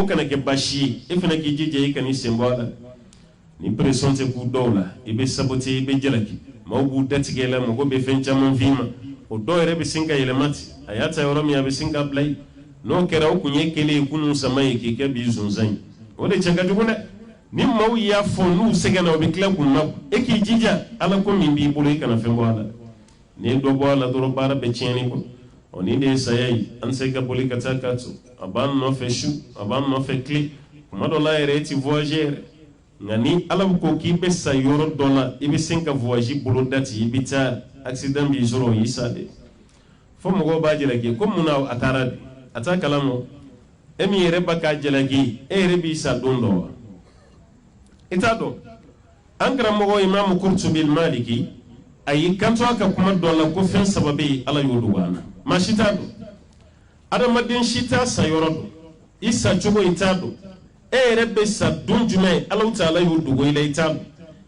kana ke bashi e fana ki jije kan isembola ni pression te ku dola e be sabote e be jelaki mawbu datigela mo go be fencha mon vima o do ere be singa ile mati ayata yoromi ya be singa blay no kera ku nyekele kunu samai ke ke bi zunzan wole changa duguna ni maw ya fonu segana o be kla ku ma e ki jija ala ko min bi bolo kana fembola ni do bola do bara be cheni ko oni de sayai an se ka boli kata katso aban no fe shu aban no fe clé kuma do la ere ti voyager ngani alam ko ki be sayoro dola ibe senka voyager bolo dati ibita accident bi zoro yisade fo mo go ba jelagi ko muna atara atakalamo emi ere baka jelagi ere bi sa dondo itado angra mo go imam Qurtubi al-Maliki ayi kanto aka kuma dola ko fen sababe ala yoduwana mashitado adamadin shita sayoro isa chugo itado rebe sa dunjume ala taala yodugo ile itado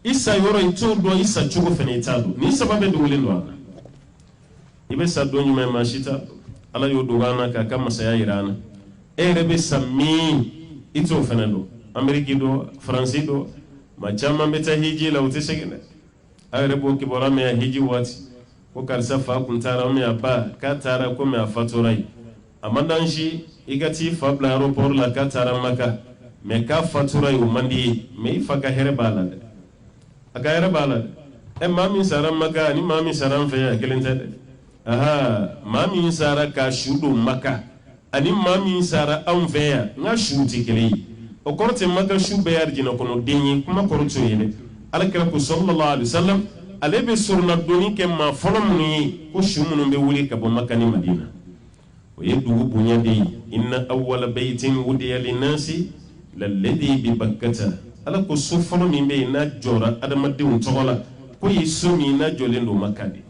isa yoro itudo isa chugo fen itado ni sababe dugule ndo ibe sa dunjume mashita ala yoduwana ka kama saya irana rebe sa mi ito fenado ameriki do france do machama meta hiji la utesegene rebo ki borame hiji wati ko karsa fa kun tara me aba ka tara ko me afaturai amandan shi igati fa bla aeroport la ka tara maka me ka faturai o mandi me fa ka here bala aga here bala e mami sara maka ni mami sara fe ya kelente aha mami sara ka shudo maka ani mami sara an fe ya nga shuti kele o korte maka shube yarjina kono denyi kuma korto yele alakira ko sallallahu alaihi wasallam alebe surna doni ke ma folam ni ko shumunu be wuli ka bo makani madina o yedu bunya de inna awwala baytin wudiya linasi lalladhi bi bakkata ala ko sufolo mi be na jora adamade un togola ko yisumi na jolendo makadi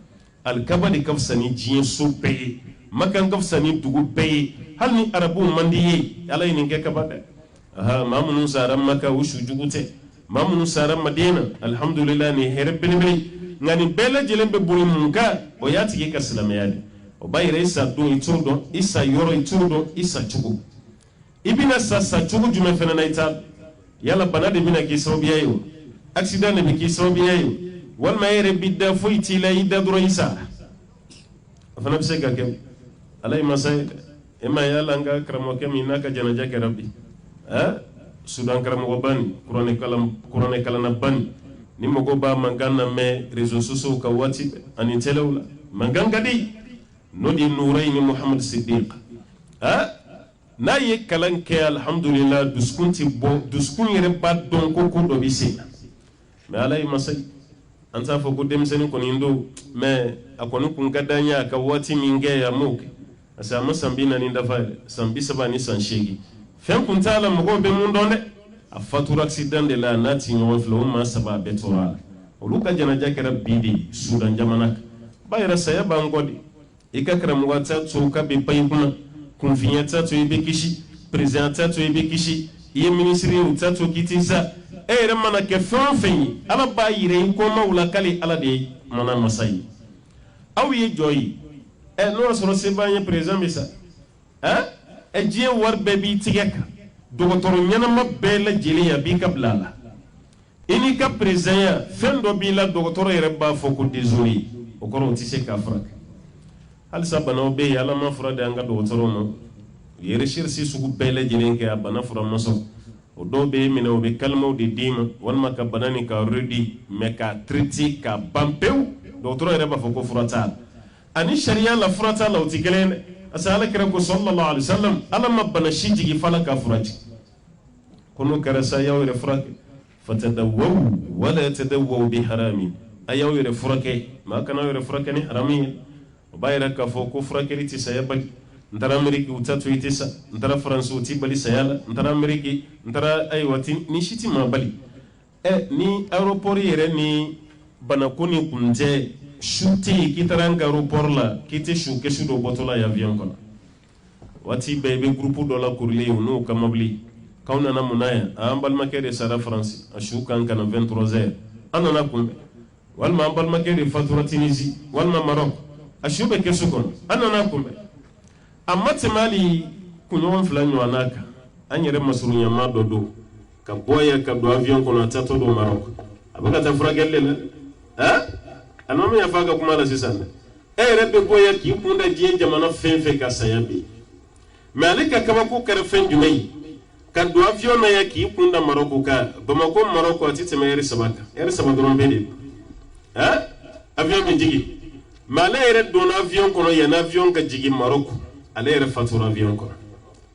al kabadi kafsani jiye supe makan kafsani dugu be halni arabu mandiye ala ni ke kabada aha mamun sara makka ushujugute mamun sara madina alhamdulillah ni herbeni be ngani bela jelembe bulu munka o yati ke kaslamayadi o bayre isa do itudo isa yoro itudo isa chugu ibina sasa chugu jume fena na ita yala banade bina ki sobiyayo accident ne ki sobiyayo wal mayre bidda fuiti la ida duro isa afana bisega ke alay masay ema yala nga kramo ke minaka janaja ke rabbi sudan kramo bani qur'ane kala na bani ni mogo ba mangana me réseaux sociaux ka wati ani telewla manganga di nodi nurayn muhammad siddiq na ye kalanke alhamdulillah duskunti bo duskun yere bad don ko ko do bisi me alay masay anta fo ko dem sen ko nindo me akonu kun gadanya ka wati minge ya moke asa masambina ni ndafa sambi sabani sanshegi fen kun tala mogo be mun donde a fatura accident de la nati ngon flo ma saba betora oluka jana jakara bidi sudan jamana bayra saya bangodi ikakra mwata tsoka be payikuna confiance to ibe kishi president to ibe kishi ye ministre utato kitisa ere mana ke fonfen ala bayire ko mawla kali ala de mana masai aw ye joyi no soro se banye president bisa e je war bebi tigeka docteur ñanama bela jeliya bi kablala ini ka president fendo bi la docteur yere ba foko désolé o kono tise ka frak hal sabana be yalla ma frade anga docteur mo yere shirsi sugu bela jelen ke abana fra maso o do be mina o be kalmo de dima won ma ka banani ka redi me ka triti ka bampeu docteur yere ba foko frata ani sharia la frata la utigelen asala kira ko sallallahu alaihi wasallam alama bana shijigi falaka furaji kunu karasa yawre furake fatadawu wala tadawu bi harami ayawre furake ma kana yawre furake ni harami bayra ka fo ko furake liti sayabali ndara ameriki utatu itisa ndara france uti bali sayala ndara ameriki ndara aywati ni shiti ma bali ni aeroport yere ni bana kuni kunje shuti kitaranga aeroport la kiti shuke shudo botola ya avion kono wati bebe groupe do la kurli no kamabli kauna na munaya ambal makere sara france ashuka kana 23h anana kumbe walma ambal makere fatura tunisi walma maroc ashube kesukon anana kumbe amma temali kunyon flanyo anaka anyere masurunya ma dodo ka boya ka do avion kono tato do Maroc abaka ta furagelle la almama ya faga kuma la sisan rebe boya ki kunda je jamana fenfe ka sayabe mais alika kaba ko kare fen jumai ka do avion na ya ki kunda Maroc ka Bamako Maroc atite me yeri sabaka do mbede avion bi jigi mala yere do na avion kono ya na avion ka jigi Maroc ale yere fatura avion kono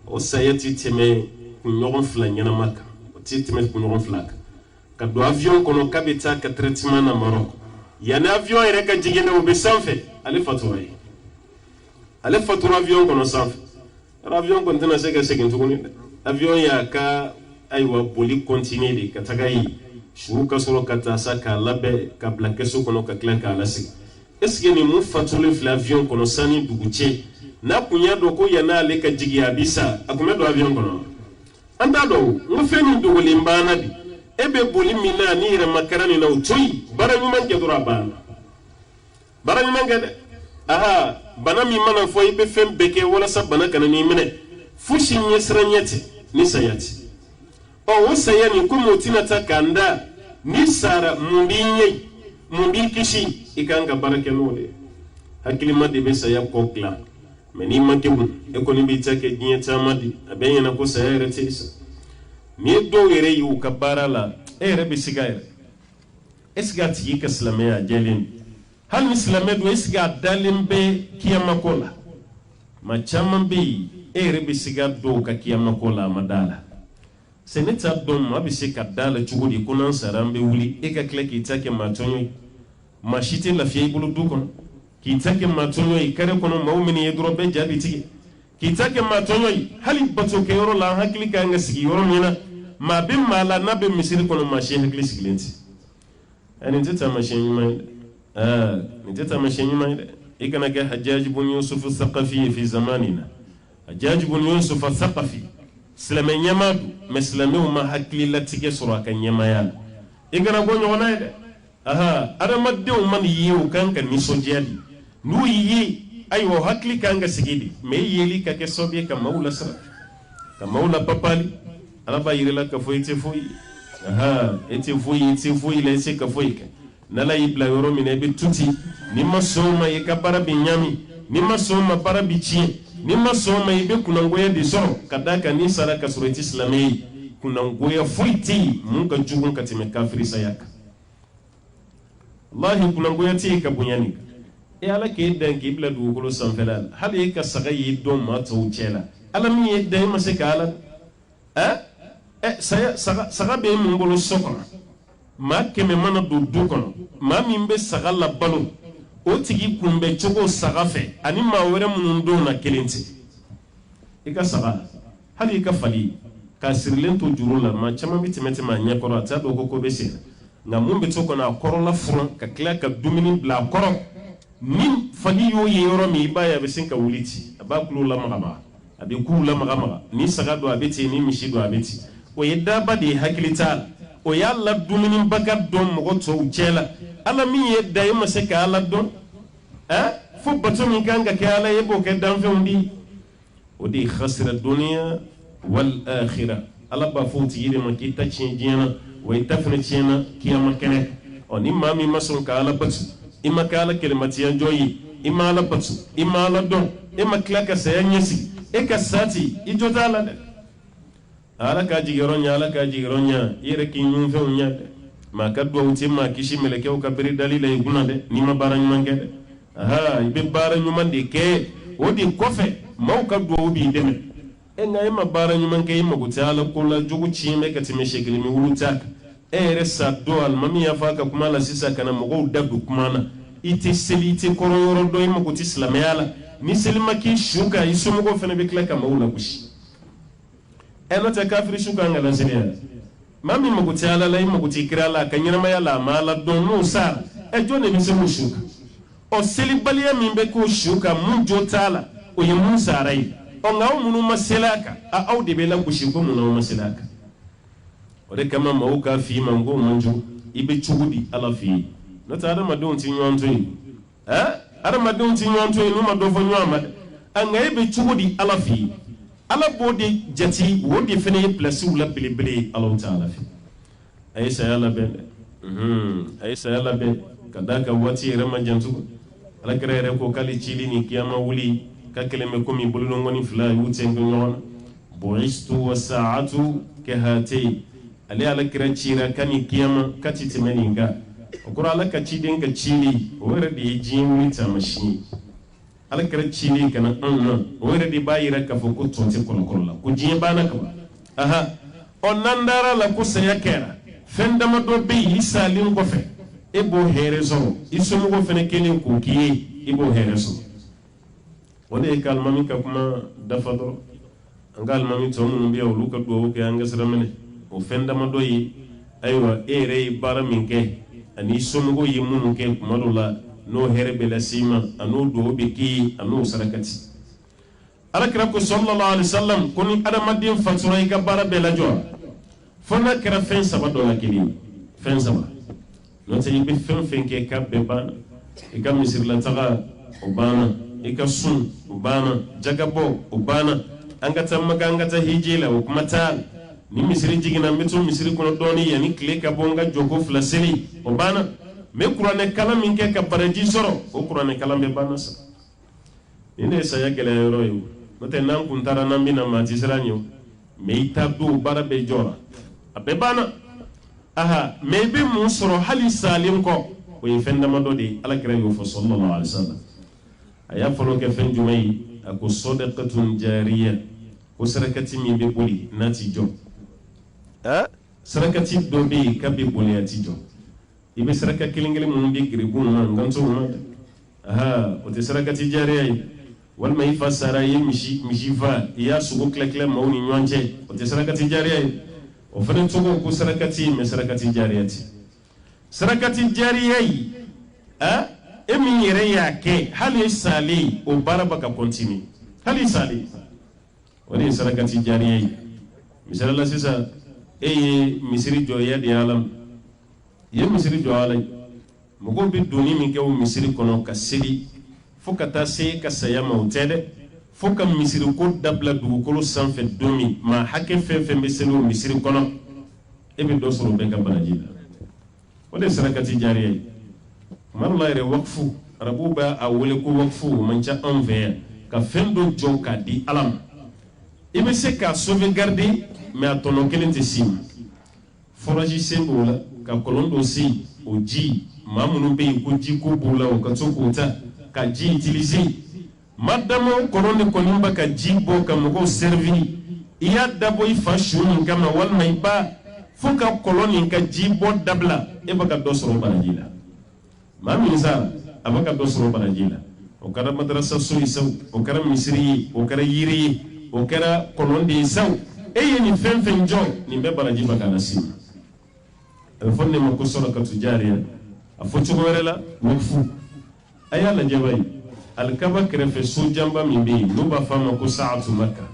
o sayati teme kunyogon fla nyana maka o titeme kunyogon fla ka do avion kono kabita ka traitement na Maroc ya na avion yere ka jigi na be sanfe ale fatura avion kono sanfe avion kono tana sega segin tukuni avion ya ka aywa boli continuer de ka tagayi shuka solo kata saka labe ka blakeso kono ka klanka alasi est-ce que ni mu fatule fla avion kono sani duguche na kunya do ko yana le ka jigi abisa akume do avion kono anda do ngo feni do limbana bi ebe boli mina ni re makarani na utoyi bara nyuma nge dura bara nyuma nge de bana mi mana fo ibe fem beke wala sa bana kana ni mine fushi nyesranyete ni sayati o sayani ko motina takanda ni sara mumbi kishi ikanga barake nole hakili madi be saya kokla meni makebu ekoni bi take ginyeta madi abenya na ko sayere tisa ni do yere yu kabara la be sigaire esgati yika islamia jelin hal islamia do esga dalimbe kiyama kola ma chamambi be siga do ka kiyama kola madala seneta dom abise kadala chugudi kunan sarambe wuli eka kleki take matonyo mashite la fiye bulu dukon ki take matonyo ikare kono maumini yedro be jabi tigi ki take matonyo hali bato ke yoro la hakili ka nga sigi yoro mina ma be mala na be misiri kono mashi hakili sigilenti ani teta mashi nyuma ni teta mashi nyuma ikana ga Hajjaj ibn Yusuf al-Thaqafi fi zamanina Hajjaj ibn Yusuf al-Thaqafi silame nyamadu meslame uma hakili latige sura kan nyamayal igara gonyo wana ide ada madde man yiwu kanka ni sojadi nu yi ayo hakili kanga sigidi me yeli ka ke sobe ka maula sara ka maula papali ala ba yirela ka foyite foyi ete foyi le se ka foyi nala ibla yoro mine be tuti ni masoma ye ka bara binyami ni masoma bara bichi ni masoma ibe kunangoya disoro kadaka ni saraka surati islamei kunangoya fuiti munga jugun katime kafiri sayaka wallahi kunangoya ti ka bunyani ala ke dan kibla du gulu sanfelal hal ka sagayi do ma tawchela ala mi yedda ma se kala saga be mun gulu sokona ma keme mana du kono ma min be sagala balo o tigi kumbe chogo sagafe ani ma were mun do na kelenti ika saga hali ka fali ka sirlen to jurula ma chama bitimete ma nyakoro ta do ko be sira nga mun be to na korola furan ka kla ka dumini bla koro min fali yo yoro mi baya be sinka wuliti abakulu la magama abi kula magama ni saga do abeti ni mishi do abeti o yedda ba de hakilita o yalla dumini bagar do mo to jela ala mi yedda yima se ka ala don fo bato mi ganga ke ala yebo ke dan fe undi o di khasira dunya wal akhirah ala ba fo ti yire ma ki ta cin jina way tafna cina kiyama kene oni mami masun ka ala batu ima ka ala kelimati yan joyi ima ala batu ima ala don ima klaka sayanyesi e ka sati ijota ala de ala ka jigeronya yire ki nyun fe unya de ma ka do wuti ma kishi meleke o ka beri dalila iguna de ni ma baran manke de ibe bara nyuman de ke odi kofe mauka do bi deme enga ema bara nyuman ke ima gutala kula jugu chime ka time shekili mi wuluta resa do al mami ya faka kuma la sisa kana mogo dadu kuma na ite selite kororo do ima guti islamiyala ni selima ki shuka isumu go fene be klaka maula kushi ta kafiri shuka ngala zeliya mami magutala la ima guti kirala kanyina mayala mala do no sa jone bi se shuka o selibaliya min be ko shuka mun jotala o ye mun sarai o ngaw munu maselaka a awde be la kushi ko mun maselaka o de kama mauka fi mango manju ibe chugudi ala fi no ta adama don tin yonto yi adama don tin yonto yi no ma do fo nyama anga ibe chugudi ala fi ala bodi jati wodi fene place wala bilibili Allah ta'ala fi aysa yalla be aysa yalla be kadaka wati rama jantu ala kare ko kali chili ni kiyama wuli ka keleme ko mi bulu ngoni fla yute ngon bu'istu wa sa'atu kahati ali ala kira chira kani kiyama kati temeninga okura ala ka chiden ka chili wore de jinwi tamashi ala kira chili kana anna wore de bayira ka fo ko tonte kolkolla ko jin bana ka aha on nandara la ko sayakera fendama do be isalim ko fe ebo herezo isumu ko fene kelen ko kiye ebo herezo wone kalmami ka kuma dafado angal mami to mun biya luka do ko yanga sramene o fendama do yi aywa ere bara minke ani sumu ko yimun ke kuma do la no herbe la sima anu do be ki anu sarakati alakra ko sallallahu alaihi wasallam koni adamadin fatura ka bara be la jo fona kra fen sabado la kili fen sabado no te yibe fen ke kabbe bana e kam misir la taga ubana e ka sun ubana jagabo ubana angata magangata hijila ukumata ni misiri jigina metu misiri kono doni yani kle ka bonga jogo flaseli ubana me kurane kala minke ka baraji soro o kurane kala be bana sa ine saya gele royo no te nan kuntara nan bina ma tisranyo me itabdu barabe jora abe bana aha maybe mun soro hali salim ko o yefenda madodi ala kire yo sallallahu alaihi wasallam aya folo ke fen jumay ako sadaqatun jariya ko sarakati mi be boli nati jo sarakati do be ka be boli ati jo ibe saraka kilingele mun be gribu man ganto man aha o te sarakati jariya wal may fasara yi mishi fa ya sugo klekle mawni nyonje o te sarakati jariya o fana togo ko sarakati me sarakati jariyati sarakati jariyai emi yere yake hali sali o baraba ka continue hali sali wani sarakati jariyai misala sisa misiri joya di alam ye misiri jo alai mugo bi doni min ke o misiri kono ka sili fokata se ka saya mautede foka misiri ko dabla dugukolo sanfɛ domi ma hakɛ fɛn fɛn bɛ seli o misiri kɔnɔ e bɛ dɔ sɔrɔ bɛɛ ka baraji la o de sarakati jariya ye kuma dɔ la yɛrɛ wakufu arabuw bɛ a wele ko wakufu o man ca anw fɛ yan ka fɛn dɔ jɔ k'a di ala ma i bɛ se k'a sauvegarder mais a tɔnɔ kelen tɛ s'i ma forage sen b'o la ka kɔlɔn dɔ se o ji maa minnu bɛ yen ko ji ko b'o la o ka to k'o ta ka ji utiliser madama korone konimba ka jibo ka mogo servi iya dabo ifa shuni kama walma iba fuka koloni ka jibo dabla e baka dosoro barajila mami nisa abaka dosoro barajila o kara madrasa so isaw o kara misri o kara yiri o kara kolondi isaw e yeni fenfen jo ni be barajiba kana sima e fonne mo ko soro ka tujariya afoto gorela wofu ayala jabay alkaba kerefe sojamba min be nuba fama ko sa'atu makka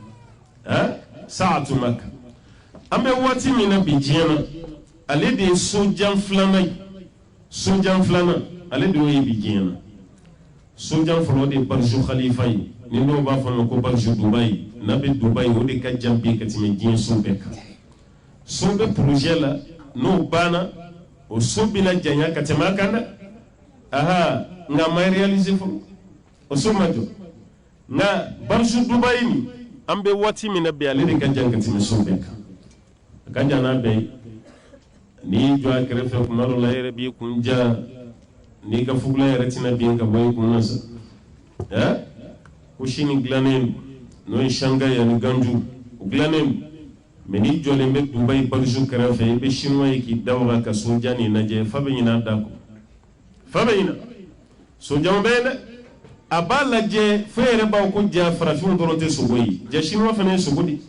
sa'atu makka ambe wati mina bijena ale de sojam flana ale de oyi bijena sojam flo de barju khalifa ni nuba fama ko barju dubai nabe dubai o de ka jambe katime jin sobeka sobe projet la no bana o sobina janya katema kana aha nga ma réaliser fo o somajo na barju dubai ni ambe wati mina be ale de ka jangati mi sobeka ka jana be ni jo akere fe ko malo la yere bi kunja ni ka fugla yere tina bi nga boy kunasa ko shini glanem no shanga ya ni ganju glanem meni jole me dubai barju kare fe be shinwa ki dawra ka sojani naje fa be ina dako fa be ina sojam be abala je fere ba ko ja farafin doronte sogoyi je shinwa fane sogodi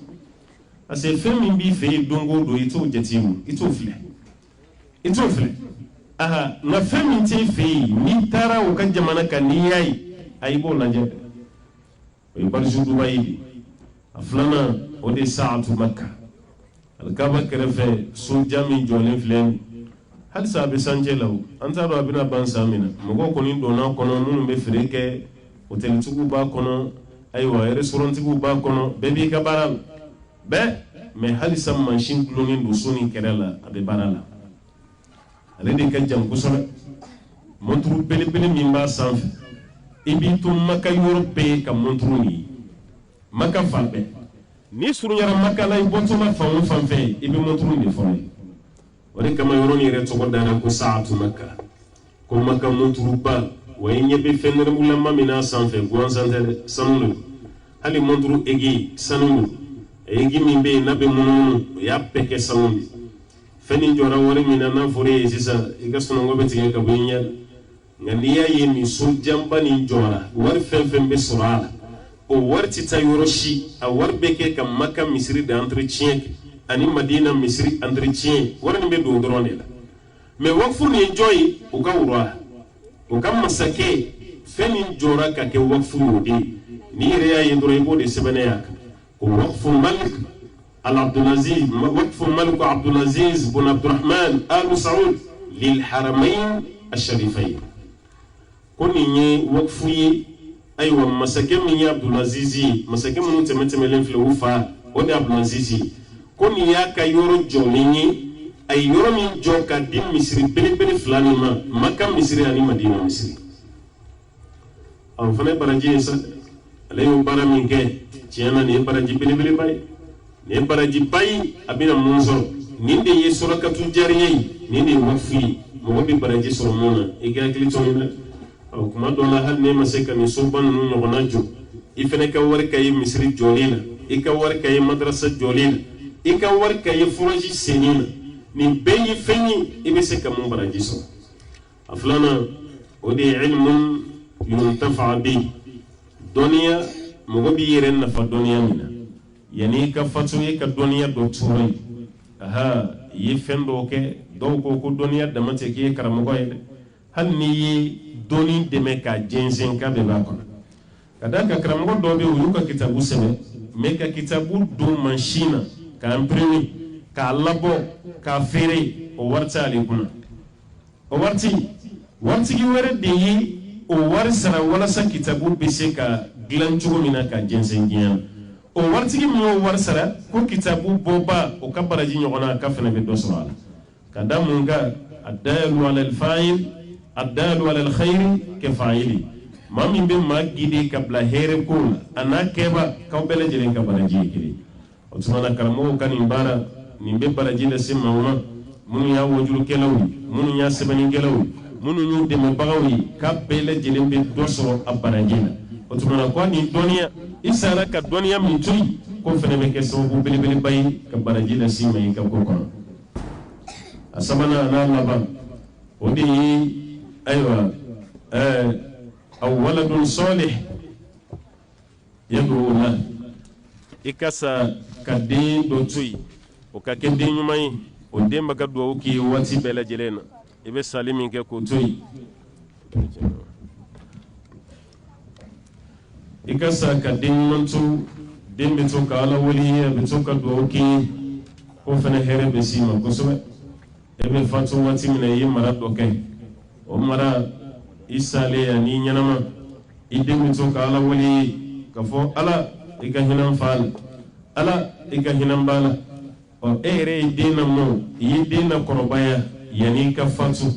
ase femi bi fe dongo do ito jetimu ito fle aha na femi te fe ni tara o kan jamana kan ni yayi ayibo na je o barju dubai aflana o de sa'atu makkah alkaba kerefe sojami jole flen hal sabe sanjelaw antaro abina ban samina mogo ko ni dona kono mun be freke hotel tugu ba kono aywa restauranttigiw b'a kɔnɔ bɛɛ b'i ka baara la bɛɛ mais halisa mansin dulonnen don so ni kɛrɛ la a bɛ baara la ale de ka jan kosɛbɛ monturu belebele min b'a sanfɛ i b'i to maka yɔrɔ bɛɛ ka monturu nin ye maka fan bɛɛ n'i surunyara maka la i bɔtɔla fan o fan fɛ i bɛ monturu de fɔlɔ ye o de kama yɔrɔ nin yɛrɛ tɔgɔ dara ko saatu maka ko maka monturuba wa i ɲɛ bɛ fɛn nɛrɛmugulama min n'a sanfɛ gansan tɛ dɛ sanu don hali monturu egi sanu don egi min bɛ yen n'a bɛ munumunu o y'a bɛɛ kɛ sanu de fɛn nin jɔra wari min na n'a fɔra e ye sisan i ka sunɔgɔ bɛ tigɛ ka bɔ i ɲɛ la nka n'i y'a ye nin so janba nin jɔra wari fɛn fɛn bɛ sɔrɔ a la o wari tɛ taa yɔrɔ si a wari bɛ kɛ ka maka misiri de entretien kɛ ani madina misiri entretien wari nin bɛ don dɔrɔn de la mais wakufu nin ye jɔn ye o ka wura la o ka masakɛ fɛn nin jɔra ka kɛ wakufu y'o de ye n'i yɛrɛ y'a ye dɔrɔn i b'o de sɛbɛnneya kan o wakufu malik al-Abdulaziz wakufu malik Abdulaziz bun Abdurrahman al-Saoud lil haramain al-sharifain ko nin ye wakufu ye ayiwa masakɛ min ye Abdulaziz ye masakɛ minnu tɛmɛtɛmɛlen filɛ u fa o de Abdulaziz ye ko nin y'a ka yɔrɔ jɔlen ye a ye yɔrɔ min jɔ ka di misiri belebele fila min ma maka misiri ani madina misiri a fana ye baraji ye sa ale y'o baara min kɛ tiɲɛ na nin ye baraji belebeleba ye nin ye baraji ba ye a bɛna mun sɔrɔ nin de ye sɔrɔkatu jariya ye nin de ye wakufu ye mɔgɔ bɛ baraji sɔrɔ mun na i ka hakili to nin na kuma dɔ la hali n'e ma se ka nin soba ninnu ɲɔgɔnna jɔ i fana ka wari ka ye misiri jɔlen na i ka wari ka ye madrasa jɔlen na i ka wari ka ye furaji senni na nin bɛɛ ye fɛn ye i bɛ se ka mun baraji sɔrɔ a filanan o de ye ilmun yuntafa bihi dɔnniya mɔgɔ b'i yɛrɛ nafa dɔnniya min na yanni i ka fatu i ka dɔnniya dɔ tura ye aha i ye fɛn dɔw kɛ dɔw ko dɔnniya dama tɛ k'i ye karamɔgɔ ye dɛ hali n'i ye dɔnni dɛmɛ ka jɛnsɛn k'a bɛɛ b'a kɔnɔ ka da ka karamɔgɔ dɔw bɛ yen u y'u ka kitabu sɛbɛn mais ka kitabu don mansin na k'a imprimer k'a labɔ k'a feere o wari tɛ ale kunna o waritigi wɛrɛ de ye o wari sara walasa kitabu bɛ se ka dilan cogo min na ka jɛnsɛn diɲɛ na o waritigi min y'o wari sara ko kitabu bɔba o ka baraji ɲɔgɔn na ka fana bɛ dɔ sɔrɔ a la ka da mun kan ad-dalu ala al-fa'il ad-dalu ala al-khayri kafa'ili maa min bɛ maa guider ka bila hɛrɛ ko la a n'a kɛba k'aw bɛɛ lajɛlen ka baraji ye kelen o tuma na karamɔgɔw ka nin baara nin bɛ baraji lase maaw ma minnu y'a wajulukɛlaw ye minnu y'a sɛbɛnnikɛlaw ye minnu y'u dɛmɛbagaw ye k'a bɛɛ lajɛlen bɛ dɔ sɔrɔ a baraji la o tuma na ko nin dɔnniya i sara ka dɔnniya min to yen ko fana bɛ kɛ sababu belebeleba ye ka baraji lase ma i ka ko kɔnɔ a sabanan n'a laban o de ye ayiwa aw waladun salih yad'u lahu i ka sa ka den dɔ to yen o ka kɛ den ɲuman ye o den bɛ ka duwawu k'i ye waati bɛɛ lajɛlen na i bɛ sali min kɛ k'o to yen i ka sa ka den ɲuman to den bɛ to ka ala wele a bɛ to ka duwawu k'i ye ko fana hɛrɛ bɛ s'i ma kosɛbɛ e bɛ fatu waati min na i ye mara dɔ kɛ o mara i salen ani ɲɛnama i den bɛ to ka ala wele ka fɔ ala i ka hinɛ n fa la ala i ka hinɛ n ba la e yɛrɛ ye den lamɔ i ye den lakɔrɔbaya yanni i ka fatu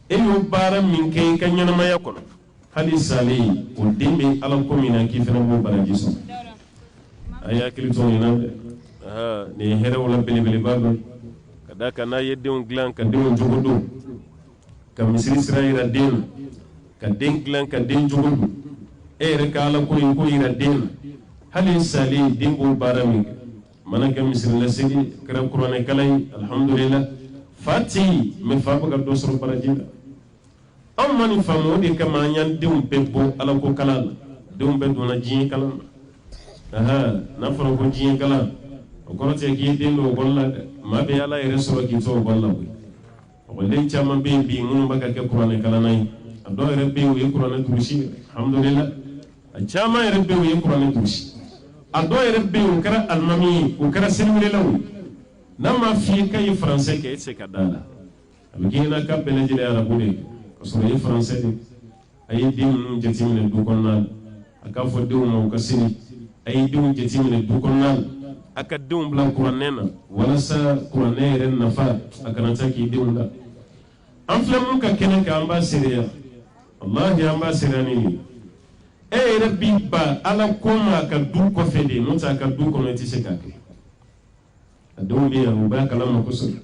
e y'o baara min kɛ i ka ɲɛnamaya kɔnɔ hali salen o den bɛ ala ko min na k'i fana b'o baraji sɔrɔ a ye hakili to nin na dɛ nin ye hɛrɛw la belebeleba dɔ ka da kan n'a ye denw dilan ka denw jogo don ka misiri sira yira den na ka den dilan ka den jogo don e yɛrɛ ka ala ko in ko yira den na hali salen den b'o baara min kɛ mana kɛ misiri lasegi kɛra kuranɛ kalan ye alhamdulillah fa tɛ yen mais fa bɛ ka dɔ sɔrɔ baraji la anw ma nin faamu o de kama an y'an denw bɛɛ bɔ ala ko kalan la denw bɛɛ donna diɲɛ kalan na n'a fɔra ko diɲɛ kalan o kɔrɔ tɛ k'i ye den don ekɔli la dɛ maa bɛ ala yɛrɛ sɔrɔ k'i to ekɔli la koyi ekɔliden caman bɛ yen bi minnu bɛ ka kɛ kuranɛ kalan na ye a dɔw yɛrɛ bɛ yen o ye kuranɛ durusi alhamdulillah a caman yɛrɛ bɛ yen o ye kuranɛ durusi a dɔw yɛrɛ bɛ yen o kɛra alimami ye o kɛra seliwelelaw ye n'a ma f'i ye k'a ye faransɛ kɛ e tɛ se ka da la a bɛ k'i ɲɛna k'a bɛɛ lajɛlen arabu de kɛ ka sɔrɔ e ye faransɛ de a ye den ninnu jateminɛ du kɔnɔna la aka fo denw ma u ka seli a ye denw jateminɛ du kɔnɔna la a ka denw bila kuranɛ na walasa kuranɛ yɛrɛ nafa a kana taa k'i denw da an filɛ mun ka kɛnɛ kan an b'a seereya wallahi an b'a seereya ni nin e yɛrɛ b'i ba ala ko ma a ka du kɔfɛ de n'o tɛ a ka du kɔnɔ i tɛ se k'a kɛ a denw bɛ yan u b'a kalama kosɛbɛ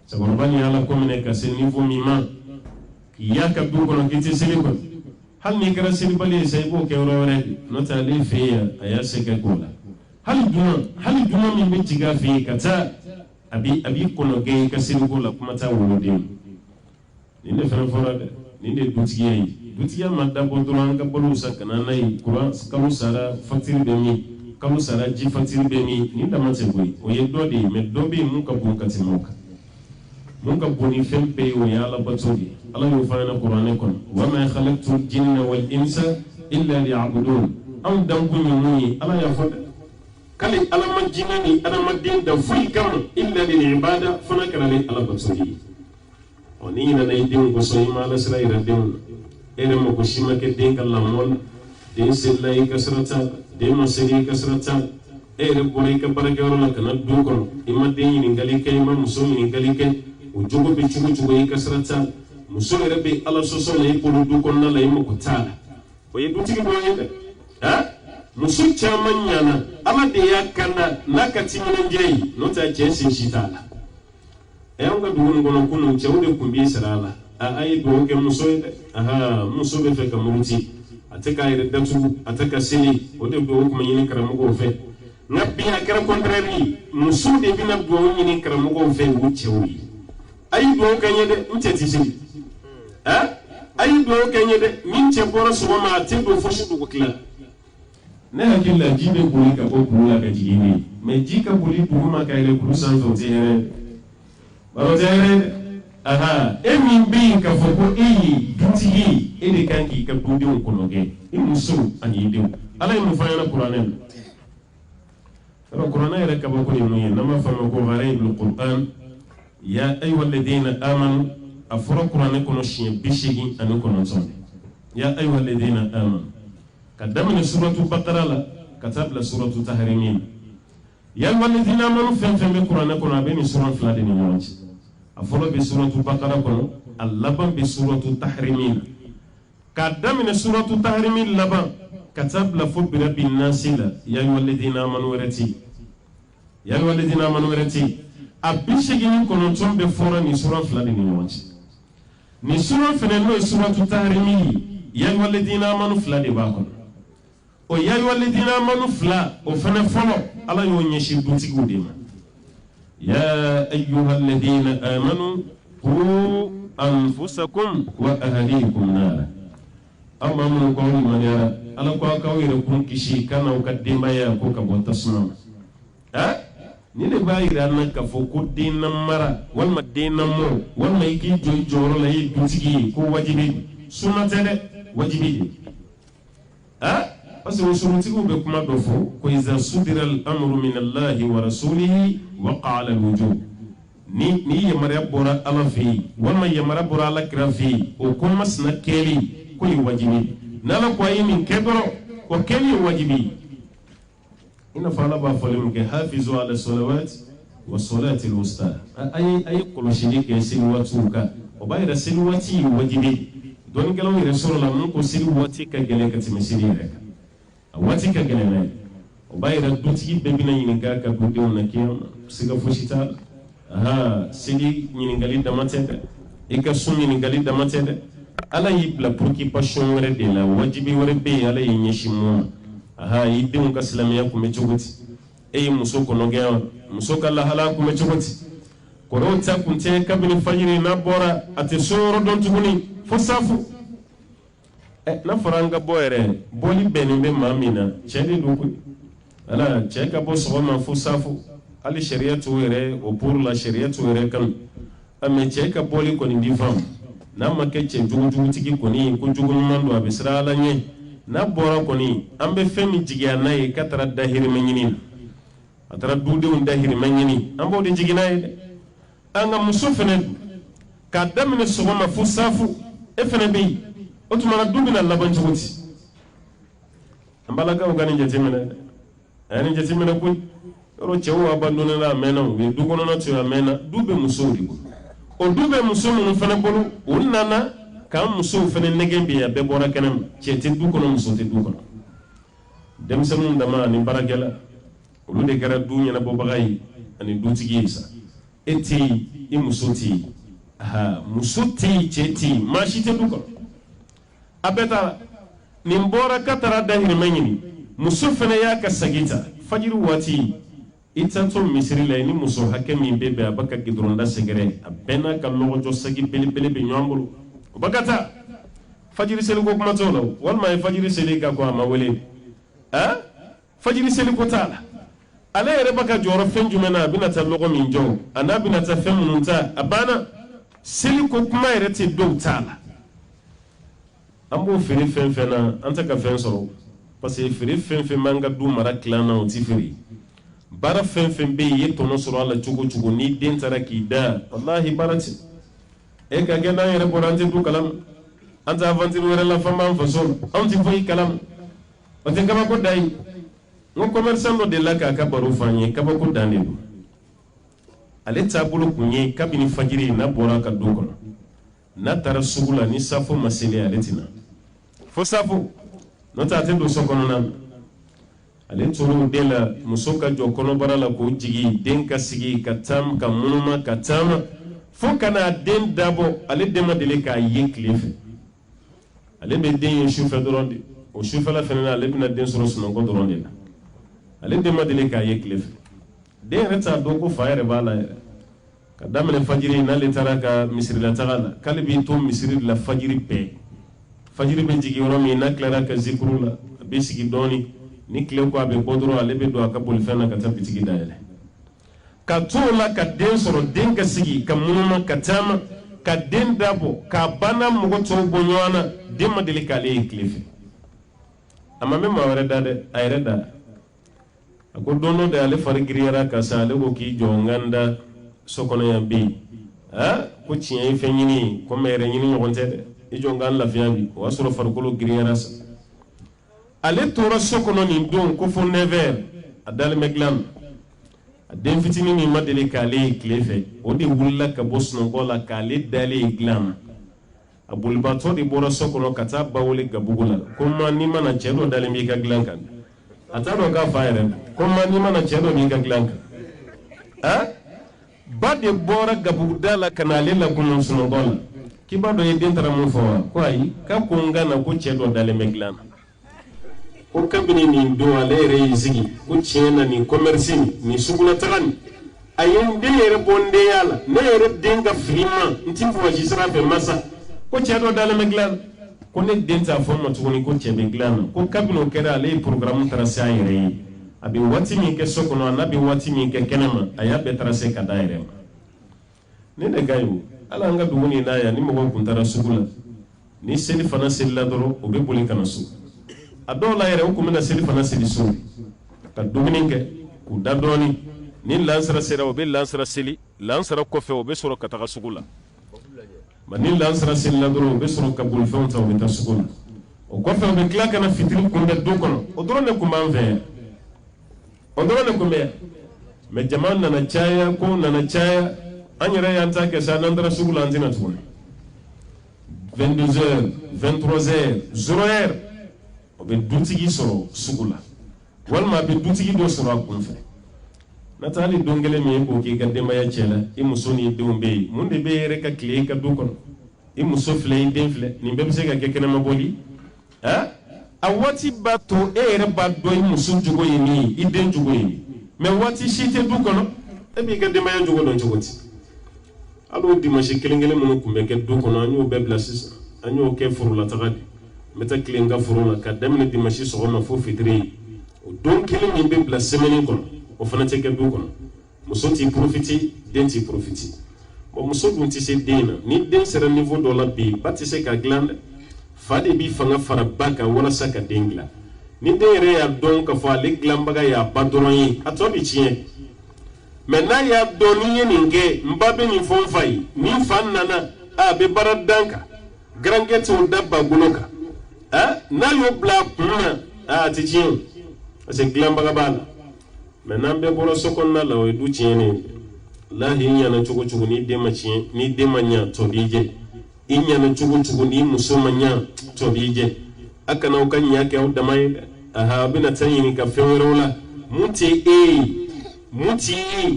cɛkɔrɔba ni ala ko minɛ ka se niveau min ma k'i y'a ka du kɔnɔ k'i tɛ seli kɔnɔ hali n'i kɛra selibali ye sa i b'o kɛ yɔrɔ wɛrɛ de n'o tɛ ale fɛ yen a y'a se kɛ k'o la hali dunan min bɛ jigin a fɛ yen ka taa a b'i kɔnɔ gɛn i ka seliko la kuma t'a woloden nin de fana fɔra dɛ nin de ye dutigiya ye dutigiya ma dabɔ dɔrɔn an ka balo san ka na n'a ye kuran kalo sara facture bɛ min kalo sara ji facture bɛ min nin dama tɛ koyi o ye dɔ de ye mais dɔ bɛ yen mun ka bon ka tɛmɛ o kan mun ka bon ni fɛn bɛɛ ye o ye ala bato de ye ala y'o fɔ an ɲɛna kuranɛ kɔnɔ wa ma khalaqtul jinna wal insa illa liya'budun anw dankun ye mun ye ala y'a fɔ dɛ kali ala ma jinɛ ni adamaden da foyi kama illa lil ibada fana kɛra ni ala bato de ye ɔ ni ɲinɛna i denw kɔsɔn i ma ala sira yira denw na e yɛrɛ mako si ma kɛ den ka lamɔ la den selila i ka sira t'a la den ma seli i ka sira t'a la e yɛrɛ bɔra i ka baarakɛyɔrɔ la ka na du kɔnɔ i ma den ɲininkali kɛ i ma muso ɲininkali kɛ o jogo bɛ cogo cogo i ka sira t'a la muso yɛrɛ bɛ ala sɔsɔ la i bolo du kɔnɔna la i mako t'a la o ye dutigi dɔ ye dɛ muso caman ɲana ala de y'a kanda n'a ka timinandiya ye n'o tɛ cɛ sen si t'a la an ka dugu nin kɔnɔ kunun cɛw de tun b'i sara a la a ye dugawu kɛ muso ye dɛ muso bɛ fɛ ka muruti a tɛ k'a yɛrɛ datugu a tɛ ka seli o de dugawu tun bɛ ɲini karamɔgɔw fɛ nka bi a kɛra contraire ye muso de bɛna dugawu ɲini karamɔgɔw fɛ o cɛw ye a ye dugawu kɛ n ye dɛ n cɛ tɛ seli a ye dugawu kɛ n ye dɛ min cɛ bɔra sɔgɔma a tɛ don fosi dugu tila ne hakili la ji bɛ boli ka bɔ kulu la ka jigin ne ye mais ji ka boli dugu ma ka yɛlɛ kulu sanfɛ o tɛ hɛrɛ baro tɛ hɛrɛ dɛ e min bɛ yen k'a fɔ ko e ye dutigi ye e de kan k'i ka dudenw kɔnɔ gɛn i muso ani i denw ala ye mun fɔ an ɲɛna kuranɛ na yɔrɔ kuranɛ yɛrɛ kabako ye mun ye n'an b'a fɔ a ma ko gharaibul Qur'an ya ayyuhal ladina amanu a fɔra kuranɛ kɔnɔ siɲɛ 89 ya ayyuhal ladina amanu ka daminɛ suratu bakara la ka taa bila suratu tahrimin ya ayyuhal ladina amanu fɛn fɛn bɛ kuranɛ kɔnɔ a bɛ nin sura fila de ni ɲɔgɔn cɛ a fɔlɔ bɛ suratu bakara kɔnɔ a laban bɛ suratu tahrimin ka daminɛ suratu tahrimin laban ka taa bila fo birabi nasi la ya ayyuhal ladina amanu wɛrɛ tɛ ya ayyuhal ladina amanu wɛrɛ tɛ a 89 bɛ fɔra nin sura fila de ni ɲɔgɔn cɛ nin sura fɛnɛ n'o ye suratu tahrimin ya ayyuhal ladina amanu fila de b'a kɔnɔ o ya ayyuhal ladina amanu fila o fɛnɛ fɔlɔ ala y'o ɲɛsin dutigiw de ma ya ayyuhal ladina amanu qu anfusakum wa ahlikum nara aw ma minnu k'aw limaniyara ala ko aw k'aw yɛrɛ kun kisi ka n'aw ka denbaya ko ka bɔ tasuma ma ni de b'a yira an na k'a fɔ ko den lamara walima den lamɔ walima i k'i jɔ i jɔyɔrɔ la i ye dutigi ye ko wajibi sunna tɛ dɛ wajibi de parce que usurutigiw bɛ kuma dɔ fɔ ko iza sudira al-amru min Allahi wa rasulihi waqa'a al-wujub ni yamaruya bɔra ala fɛ yen walima yamaruya bɔra ala kira fɛ yen o ko masina kɛli ko ye wajibi n'ala ko a ye nin kɛ dɔrɔn o kɛli ye wajibi i n'a fɔ ala b'a fɔlen min kɛ hafizu ala salawati wa salati al-wusta a ye kɔlɔsili kɛ seli waatiw kan o b'a yira seli waati ye wajibi dɔnnikɛlaw yɛrɛ sɔrɔ la mun ko seli waati ka gɛlɛn ka tɛmɛ seli yɛrɛ kan a waati ka gɛlɛn n'a ye o b'a yira dutigi bɛɛ bɛna ɲininka ka dudenw na kiyama siga fosi t'a la seli ɲininkali dama tɛ dɛ i ka sun ɲininkali dama tɛ dɛ ala y'i bila préoccupation wɛrɛ de la wajibi wɛrɛ bɛ yen ala y'i ɲɛsin mun ma i denw ka silamɛya kun bɛ cogo di e ye muso kɔnɔgɛn muso ka lahala kun bɛ cogo di kɔrɔw ta kun tɛ kabini fajiri n'a bɔra a tɛ so yɔrɔ dɔn tuguni fo safu n'a fɔra an ka bɔ yɛrɛ bɔli bɛnnen bɛ maa min na cɛ de don koyi ala cɛ ka bɔ sɔgɔma fo safu hali sariya t'o yɛrɛ o pour la sariya t'o yɛrɛ kanu mais cɛ ka bɔli kɔni di fam n'a ma kɛ cɛ jugutigi kɔni ko jugu ɲuman don a bɛ siran ala ɲɛ n'a bɔra kɔni an bɛ fɛn min jigiya n'a ye k'a taara dahirimɛ ɲini na a taara dudenw dahirimɛ ɲini an b'o de jigin n'a ye dɛ an ka muso fɛnɛ dun k'a daminɛ sɔgɔma fo safu e fɛnɛ bɛ yen o tuma na du bɛna laban cogo di ambalaka ugani jatimene ani jatimene ko ro chewo abandona la mena we du kono na tuya mena dube musori ko o dube muso mun fana bolo unana ka muso fana negembe ya bebora kanam chete du kono muso te du kono dem samun dama ni barakela olu de gara du nyana bo bagay ani du tigi sa eti i musoti ha musoti cheti mashite du kono abeta nimbora katara dahir manyini muso fana ya kasagita fajiru wati itato misiri la ni muso hakke min bebe abaka gidronda segere abena kallo jo sagi bele be nyambulu bagata fajiri seli ko kuma tola wal ma fajiri seli ka ko amawele fajiri seli ko tala ala yere baka joro fenjumena binata logo min jo ana binata femununta abana seli ko kuma yere te do tala ambo fere fenfena anta ka fen soro parce que fere fenfe manga du mara klana on ti fere bara fenfen be ye tono soro ala chugo ni den tara ki da wallahi barati e ka gena yere borante du kalam anta avanti were la fama en façon anti foyi kalam o te kaba ko dai ngo commerçant do de la ka baro fanye kaba ko dande du ale tabulu kunye kabini fajiri na bora ka du kono na tara sugula ni safo masele aletina fo safo no ta tendo sokono nan ale toro de la musoka jo kono barala ko jigi den ka sigi ka tam ka munuma ka tam fo kana den dabo ale dema dele ka yeklefe ale be den shufa doronde o shufa la fenena ale bina den soro suno ko doronde la ale dema dele ka yeklefe den reta do ko faere bala ka damene fajiri na le taraka misri la tagala kalbi to misri la fajiri be jigi woromi na klara ka zikrula be sigi doni ni kile ko abe bodoro ale be do akabul fena ka tabitigi dayele ka tola ka den soro den ka sigi ka munuma ka tama ka den dabo ka bana mugo to bonywana den madele ka le klife amma me mawre dade ayre da ko dono de ale far griyara ka sa ale ko ki jonganda sokono yambi ko tiyen fenyini ko mere nyini ngonte de i jongan la fiabi wasoro far ko griyara sa ale tora sokono ni don ko fo never adal meglam den fitini ni madele kale klefe o de wulla ka bosno gola kale dale glam abul bato de bora sokono kata bawle gabugula kuma ni mana chelo dale mi ka glankan atado ka fayre kuma ni mana chelo mi ka glankan ba de bora gabugdala kanale la kunun suno gola kibado e dentara mu fo ko ay ka ko ngana ko chelo dale meglam ko kabini ni do ale re zigi ko chena ni commerce ni sugula tagani ayen de yere bonde yala ne yere denga frima nti fo jisra be masa ko chedo dale meglan ko ne denta fo ma tugoni ko chebe glan ko kabino kera ale programme tracé ayre abi wati mi ke sokono anabi wati mi ke kenema aya be tracé ka daire ne de gayu ala nga duguni na ya ni mo ko kuntara sugula ni seli fana sella doro o be bolin kana su adola yere ko mena seli fana seli so ka dumininke ku dadoni ni lansara sera o be lansara seli lansara ko fe o be soro kata sugula ma ni lansara seli la doro o be soro ka bul fonta o be ta sugula o ko fe o be klaka na fitri ko nda do kono o drone ko manve o drone ko me jaman na chaya ko na chaya anyere yanta ke sa nandara sugula antina tun 22h 23h 0h be dutigi soro sugula walma be dutigi do soro akunfe natali dongele mi ko ke gadde maya chela e musoni dombe munde be reka kle ka do kono e musofle denfle ni be se ga kekena maboli awati bato e re baddo e musun jugo yini iden jugo yini me wati shite do kono e be gadde maya jugo don jugoti alo dimanche kelengele mo ko be ke do kono anyo be blasis anyo ke furula tagadi meta klenga furula ka damne dimanche so ma fo fitri donc kelen ni be bla semaine kono o fana te ke do kono muso ti profiti den ti profiti bo muso dun ti se dena ni den sera niveau do la bi bati se ka glande fade bi fanga fara baka wala saka dengla ni de re ya donc ka fa le glambaga ya badroyi atobi chien maintenant ya doni ninge mbabe ni fon fay ni fan nana a be baradanka granget on dabba guloka na yo bla puna tijin ase glam baga bala maintenant be boro sokon na law du tiene la hinya na chugo chugo ni de machien ni de manya to dije inya na chugo chugo ni musumanya to dije akana ukanya ke awda mai aha bina tayini ka fewrola muti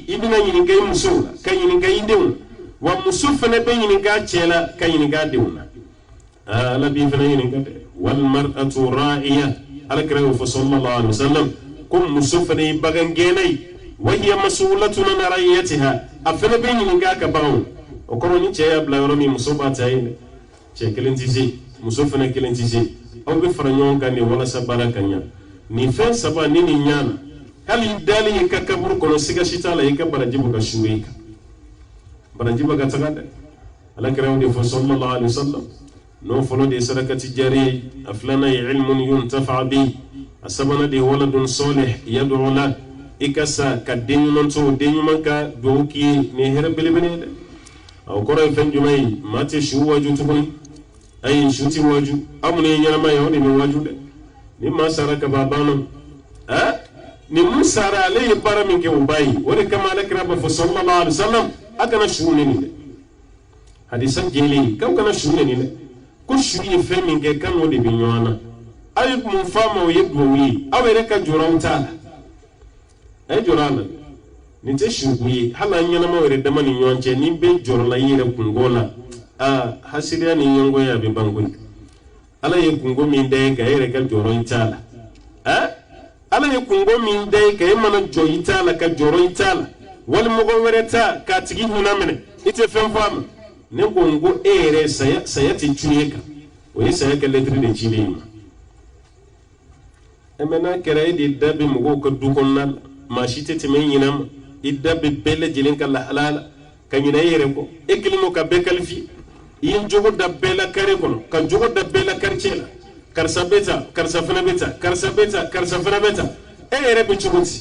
ibina yini gay musula kayini gay deun wa musufa ne be yini ga chela kayini ga deuna ala bi fana yini ga wal mar'atu ra'iya alakra fa sallallahu alaihi wasallam kum musufa ne bagan genai wa hiya mas'ulatun an ra'iyatiha afana be yini ga ka bawo o ko ni cheya bla yoromi musuba tayini che kelentisi musufa ne kelentisi aw be faranyon kan ni wala sabara kanya ni fen saba ni nyana hali dali ka kabur kono siga shitala yaka barajibu ka shuweka barajibu ka tagada ala karaw de sallallahu alaihi wasallam no folo de sadaqati jari aflana ilmun yuntafa bi asabana de waladun salih yad'u la ikasa kadin non so denyu manka doki ne hera belebene de aw koro fen jumai mate shuwaju tukuni ay shuti waju amune nyana ma yawde mi waju de ni ma saraka babano ni musara alayhi bara min ke ubayi wala kama lakra ba sallallahu alaihi wasallam akana shune ni de hadisan jeli kam kana shune ni de ko shuni fe min ke kan wodi bi nyona ay mun fama o yeddo wi awere ka jorawta ay jorala ni te shuguyi hala nyana ma were damani nyonche ni be jorla yire kungola hasiriya ni nyongo ya be bangoy ala ye kungo min de ka yere ka jorawta ala ye kungo min dai kay mana joyita la ka joroyita la wal mugo wereta ka tigi hunamene ite fen fam ne gongo ere sayati chuyeka o ye sayaka letri de chilima emena kere di dabi mugo ko dukonna mashite teme yinam iddabi bele jilin kala halala kanyina yere ko eklimo ka be kalfi yin jogo dabbela kare kono ka jogo dabbela karchela karsa beta karsa fana beta karsa beta karsa fana beta ere be chuguti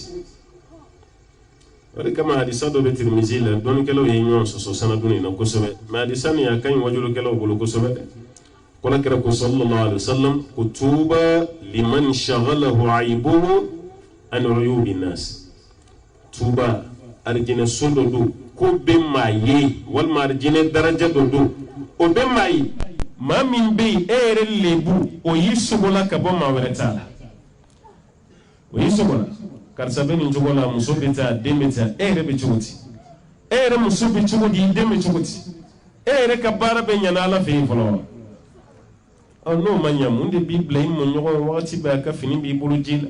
wala kama hadisa do betir mizila don kelo yenyon so sana duni na kosobe ma hadisa ni akan wajulu kelo bulu kosobe kola kira ko sallallahu alaihi wasallam kutuba liman shaghalahu aibuhu an uyubi nas tuba arjina sododu ko be maye wal marjine daraja dodo o be maye ma min be ere lebu o yisugola ka bo ma wereta o yisugola karsabe ni jugola musubita demeta ere be chuguti ere musubi chugudi deme chuguti ere ka bara be nyana la fe folo no manya munde bible mo nyogo wati ba ka fini bi bulu jila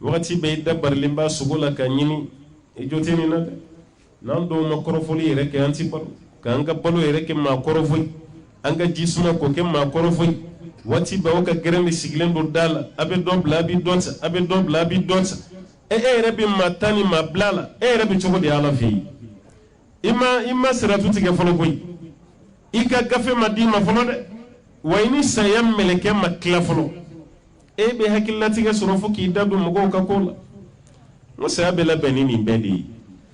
wati be dabar limba sugola ka nyini e joteni na nan do ma korofoli ere ke anti palo ka anga palo ere ke ma korofoi anga jisuna ko ke ma korofoi wati ba ka grande siglen do dal abe dobla bi dota abe dobla bi dota ere bi matani ma blala ere bi chogodi ala fi ima siratu tige folo koy ika gafe madima folo de wayni sayam meleke makla folo be hakillati ga sorofu ki dabu mugo ka kola musa bela benini bedi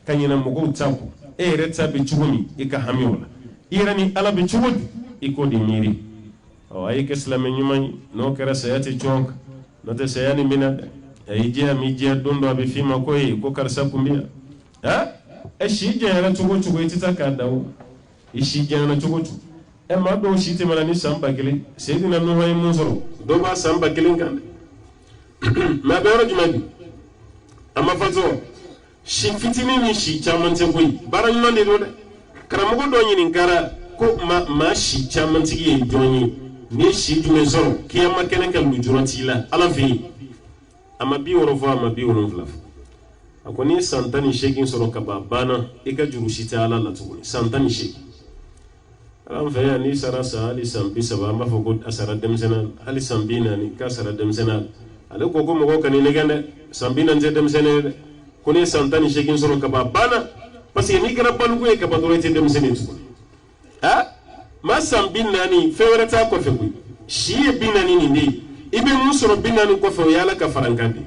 kanyina mugo tapu ere tabi chugumi ika hamiola irani ala bi chugodi iko di miri o ay ke islami nyumani no kera sayati chonk no te sayani minada ayje mi je dondo abi fima koy ko karsa kumbia shije na chugo chugo itita ka dawo shije na chugo chugo ma do shite mala ni samba kile sayidina nuhu ay musoro do ba samba kile kan ma be ro jumadi amma fazo shi fitini ni shi chamante koy bara nyande do de karamugo do nyini kara ko ma shi chamante yi joni ni shi jume zoro kiyama kene kan lu jurati la ala fi ama bi woro fo ama bi woro flaf akoni santani shekin soro kaba bana ika jurushita ala la tuguni santani shekin alam fa ya ni sarasa ali sambi saba ma fo god asara demsena ali sambina ni ka sara demsena ale ko ko mo kan ni gande sambina nze demsena koni santani shekin soro kaba bana parce que ni kana balu ko e kaba doro te demsena tuguni ma sambina ni fewrata ko fe ku shi binani ni ndi ibe musoro binani ko fe yala ka farankandi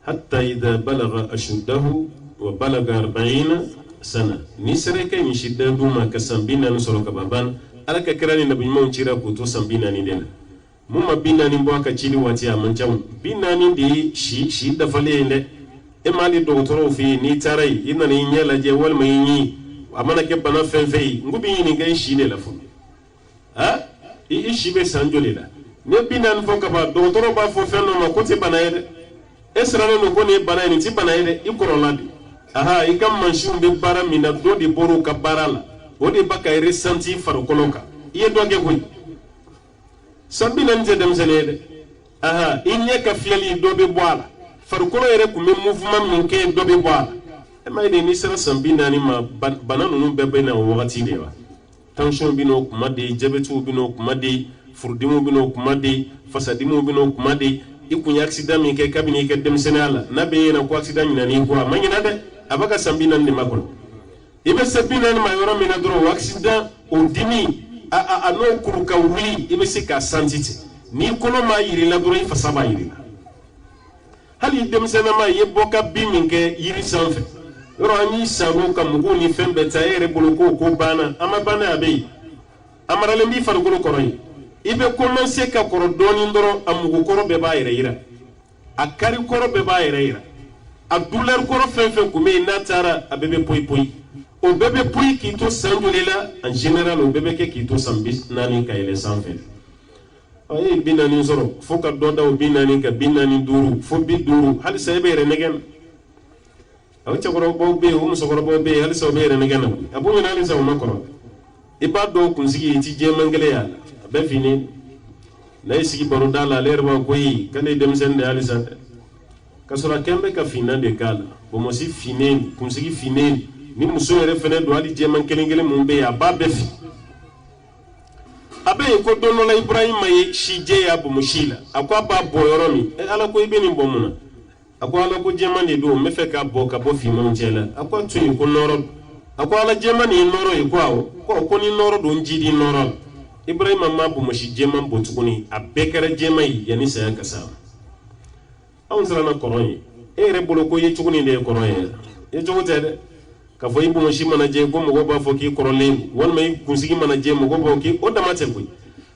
hatta idha balagha ashuddahu wa balagha 40 sana ni sere kay mi shidda duma ka sambina no soro ka baban alaka kirani nabi mon cira ko to sambina ni den mumma binani bo aka chili wati amancham binani di shi da fale ne e mali docteur fi ni tarai ina ni nyela je wal mayni amana ke bana fenfei ngubi ni ngai shi de la fu ha i shi be sanjole la ne binani fo ka ba docteur ba fo fenno ma ko te bana yede esrane no ko ne bana ni ti bana yede i koroladi aha i kam manshum be bara mina do di boru ka barala o de baka i resenti faro koloka iye doge koy sabina nte dem senede aha inye ka fiali do be boala faro kolo yere ku me mouvement min ke do be boala e may de ni sera sambina ni ma bananu no bebe na wakati de wa tension bino kuma de jebetu bino kuma de furdimu bino kuma de fasadimu bino kuma de ikunya accident min ke kabini ke dem senala na be na ko accident min ni ko manyina de abaka sambina ni makon ibe sabina ni ma yoro min adro accident o dimi a no kuruka wuli ibe sika santiti ni kono ma yiri la dro fasaba yiri hali dem senama ye boka bi min ke yiri sanfe yoro ani sanu kam go ni fembe tayere boloko ko bana ama bana abe amara le mbi farugolo koroy ibe commencer ka koro doni ndoro amugo koro be ba yira akari koro be ba yira a douleur koro fefe kume na tara abebe poi poi o bebe poi ki to sanjulela en général o bebe ke ki to sambis nani ka ile sanfe ay binani zoro foka doda o binani ka binani duru fo bi duru hal saybe re negen aw chakoro bo be o musokoro bo be hal saybe re negen abu ngana ali saw makoro iba do kunsigi ti je mangale ya be fini nay sigi baro dala leer ba koyi kane dem sen de ali sante kasura kembe ka fina de kala bo mo si fineni kunsigi fineni ni muso yere fene do ali je man kelengele mumbe ya ba be fi abe ko dono la Ibrahim ye shije ya bo mushila akwa ba boyoromi ala ko ibe ni bomuna akwa ala ko jemani do me fe ka bo fi mon jela akwa tuni ko noro akwa ala jemani noro e ko ni noro do njidi noro Ibrahim ma bo mushi jeman bo tukuni abekere jemai yani saya kasa on sala na koroyi e re bolo ko ye tukuni de koroyi e jogote de ka fo ibo mushi mana je go mo go ba fo ki korole won may kunsigi mana je mo go ba ki o damate boy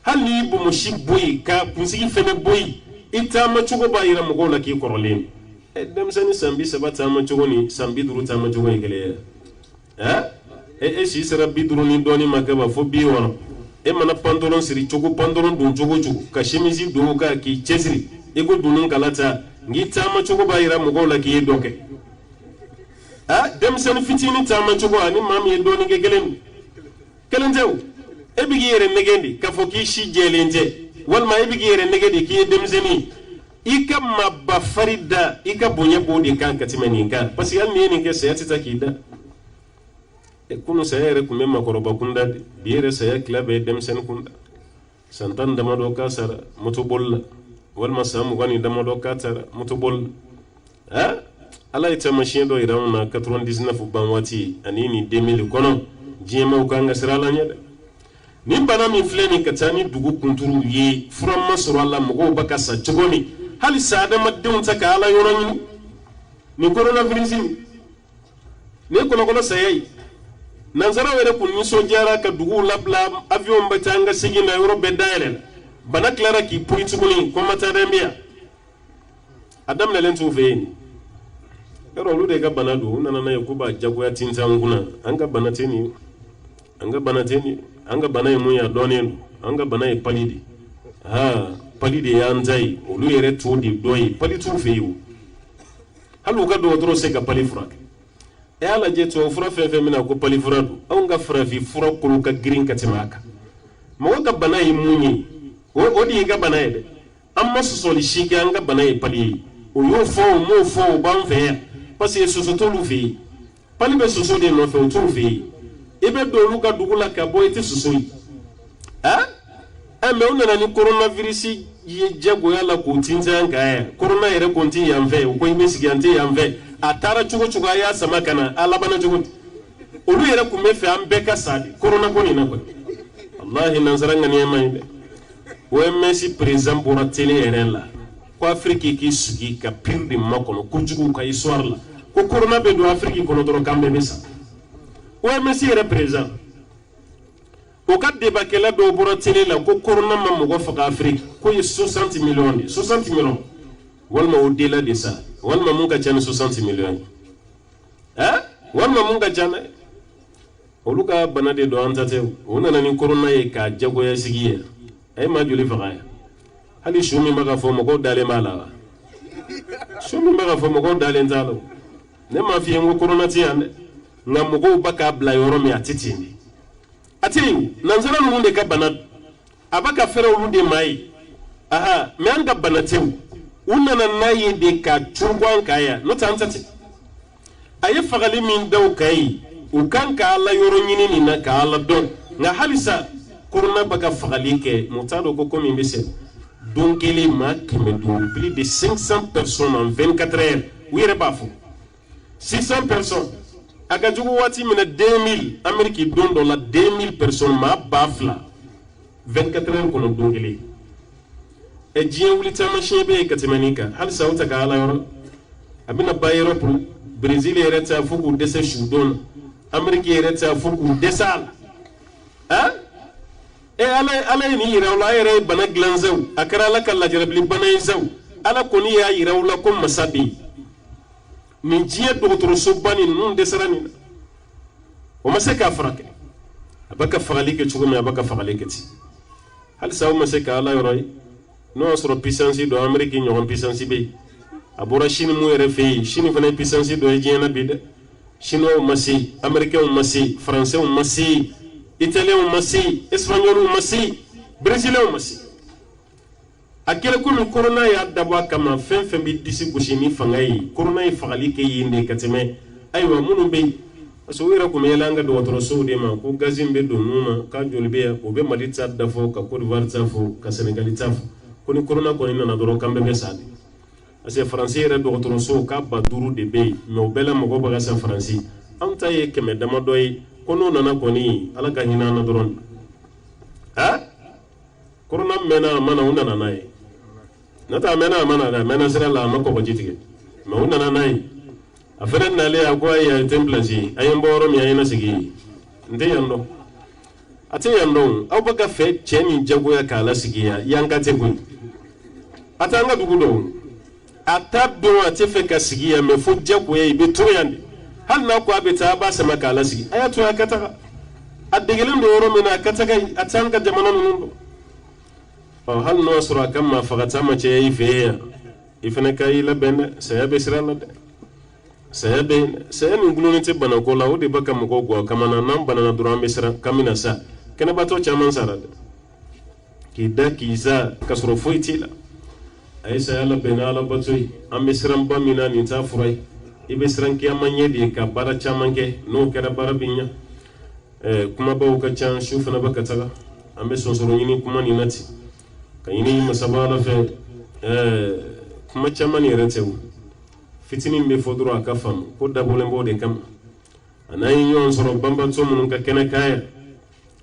hal ni ibo mushi boy ka kunsigi fene boy ita ma chugo ba ira mo go la ki korole e dem sani sambi sabata ma chugo ni sambi duru ta ma chugo e gele e si sera biduru ni doni magaba fo bi wono e mana pantalon siri chugo pantalon dun chugo ka chemise do ka ki chesri e go dunun kalata ngi ta ma chugo ba ira mo go la ki doke dem sen fitini tama chugo ani mam ye doni ge gelen tew e bigi yere negendi ka fo ki shi jelenje wal ma e bigi yere negendi ki dem seni ika mabba farida ika bonya bodi kan katimani kan parce que alni ni ke sayati takida e kunu sayere ku memma koroba kunda biere sayere klabe dem sen kunda santan dama do kasara mutubol wal ma samu gani dama do katara mutubol ala ita machine do iran na 99 ban wati anini 2000 kono jema ukanga sirala nyada ni bana mi fleni katani dugu kunturu ye furan masoro alla mugo bakasa chogoni hali saada maddun taka ala yoron ni coronavirus ni kono sayai nanzara were kun ni sojara ka dugu labla avion batanga sigina euro bedayelen bana clara ki point kuni ko mata dembia adam na lentu veini pero lu de ga bana do nana na yakuba jagoya tinta nguna anga bana teni anga bana mu ya donen anga bana e palidi palidi ya nzai olu yere to di doyi palitu feyu halu ga do dro se ga palifura e ala je to fura fe mina ko palifura do anga fura fi fura ko ka green katimaka mo ga bana e munyi o di ga bana e amma so soli shike anga bana e pali o yo fo mo fo ban fe parce que soso to lu fi pali be soso de no fe o to fi ebe do lu ga dugula ka boy ti soso yi me ona ni coronavirus ye jago yala ko tinja nga corona yere ko tin yamve ko ibe sigante yamve atara chugo ya sama kana alabana chugo olu yere ku mefe ambe ka sadi corona ko ni na ko wallahi nanzaranga ni yamai o messi president pour télé yere la ko afrique ki sugi ka pirdi makono ko jugu ka histoire la ko corona be do afrique ko no do kambe mesa o messi yere president o ka débat kɛla dɔw bɔra télé la ko corona ma mɔgɔ faga Afrique ko ye 60 millions de 60 millions walima au delà de ça walima mun ka ca ni 60 millions walima mun ka ca dɛ olu ka bana de don an ta tɛ o nana ni corona ye ka jagoya sigi ye a ye maa joli faga ya hali su min bɛ ka fɔ mɔgɔw dalen b'a la wa su min bɛ ka fɔ mɔgɔw dalen t'a la ne m'a f'i ye n ko corona tɛ yan dɛ nka mɔgɔw bɛ k'a bila yɔrɔ min a tɛ ten de a tɛ yen nansara ninnu de ka bana a bɛ ka fɛrɛ olu de ma ye aha mɛ an ka bana tɛ u nana n'a ye de ka cun bɔ an kan yan n'o tɛ an ta ten a ye fagali min da u kan ye u kan ka ala yɔrɔ ɲini nin na ka ala dɔn nka halisa corona bɛ ka fagali kɛ mu t'a dɔn ko komi n bɛ se don kelen maa 100 plus de 500 personnes en 24 heures u yɛrɛ b'a fɔ 600 personnes a ka jugu waati min na 2000 Amérique don dɔ la 2000 personnes maa 2000 24 heures kɔnɔ don kelen diɲɛ wuli taamasiyɛn bɛ yen ka tɛmɛ nin kan halisa o ta ka ala yɔrɔ a bɛna ba Europe Brésil yɛrɛ ta fo k'u dɛsɛ su don na Amérique yɛrɛ ta fo k'u dɛsɛ a la ala ye nin yira u la a yɛrɛ ye bana dilan zɛw a kɛra ala ka lajarabili bana ye zɛw ala kɔni y'a yira u la ko masa bɛ yen nin diɲɛ dɔgɔtɔrɔsoba nin ninnu dɛsɛra nin na o ma se k'a furakɛ a bɛ ka fagali kɛ cogo min a bɛ ka fagali kɛ ten halisa o ma se ka ala yɔrɔ ye n'o y'a sɔrɔ puissance dɔ Amérique ɲɔgɔn puissance bɛ yen a bɔra Chine mun yɛrɛ fɛ yen Chine fana ye puissance dɔ ye diɲɛ na bi dɛ Chinois ma se Américains ma se Français ma se Italiens ma se Espagnols ma se Brésiliens ma se a kɛra komi corona y'a dabɔ a kama fɛn fɛn bɛ disi gosi ni fanga ye corona ye fagali kɛ yen de ka tɛmɛ ayiwa minnu bɛ yen parce que u yɛrɛ tun bɛ yɛlɛ an ka dɔgɔtɔrɔsow de ma ko gazi bɛ don ninnu na k'a joli bɛ yan o bɛ Mali ta da fɔ ka Côte d'Ivoire ta fɔ ka Sénégal ta fɔ ko ni corona kɔni nana dɔrɔn k'an bɛɛ bɛ sa de parce que Faransi yɛrɛ dɔgɔtɔrɔsow k'a ba 5 de bɛ yen mais o bɛɛ la mɔgɔw bɛ ka sa Faransi an ta ye 100 damadɔ ye ko n'o nana kɔni ala ka hinɛ an na dɔrɔn corona mɛnna a ma na u nana n'a ye n'o tɛ a mɛnna a ma na dɛ a mɛnna sira la a ma kɔgɔji tigɛ mais u nana n'a ye a fɛnɛ nalen a ko ayi a ye n place a ye n bɔ yɔrɔ min a ye n sigi yen n tɛ yan dɔn a tɛ yan dɔn aw bɛ ka fɛ cɛ min jagoya k'a lasigi yan yan ka tɛ koyi a tɛ an ka dugu dɔn a t'a dɔn a tɛ fɛ ka sigi yan mais fo jagoya i bɛ to yan de hali n'a ko a bɛ taa a b'a sama k'a lasigi a y'a to a ka taga a degelen don yɔrɔ min na a ka taga yen a tɛ an ka jamana ninnu dɔn hali n'o y'a sɔrɔ a ka maa fagata ma caya i fɛ yan i fana ka i labɛn dɛ saya bɛ sira la dɛ saya nin gulonnen tɛ banako la o de bɛ ka mɔgɔw gɔ kama na n'an banana dɔrɔn an bɛ siran kami na sa kɛnɛbatɔ caman sara dɛ k'i da k'i sa ka sɔrɔ foyi t'i la a ye saya labɛn ni ala bato ye an bɛ siran ba min na nin t'a fura ye i bɛ siran kiyama ɲɛ de ye ka baara caman kɛ n'o kɛra baara bɛ ɲɛ kumabaw ka ca su fana bɛ ka taga an bɛ sɔnsɔrɔ ɲini kuma nin na ten ka ɲini masaba ala fɛ kuma caman yɛrɛ tɛ o fitinin bɛ fɔ dɔrɔn a ka faamu ko dabɔlen b'o de kama a n'an ye ɲɔgɔn sɔrɔ banbatɔ minnu ka kɛnɛ kan yan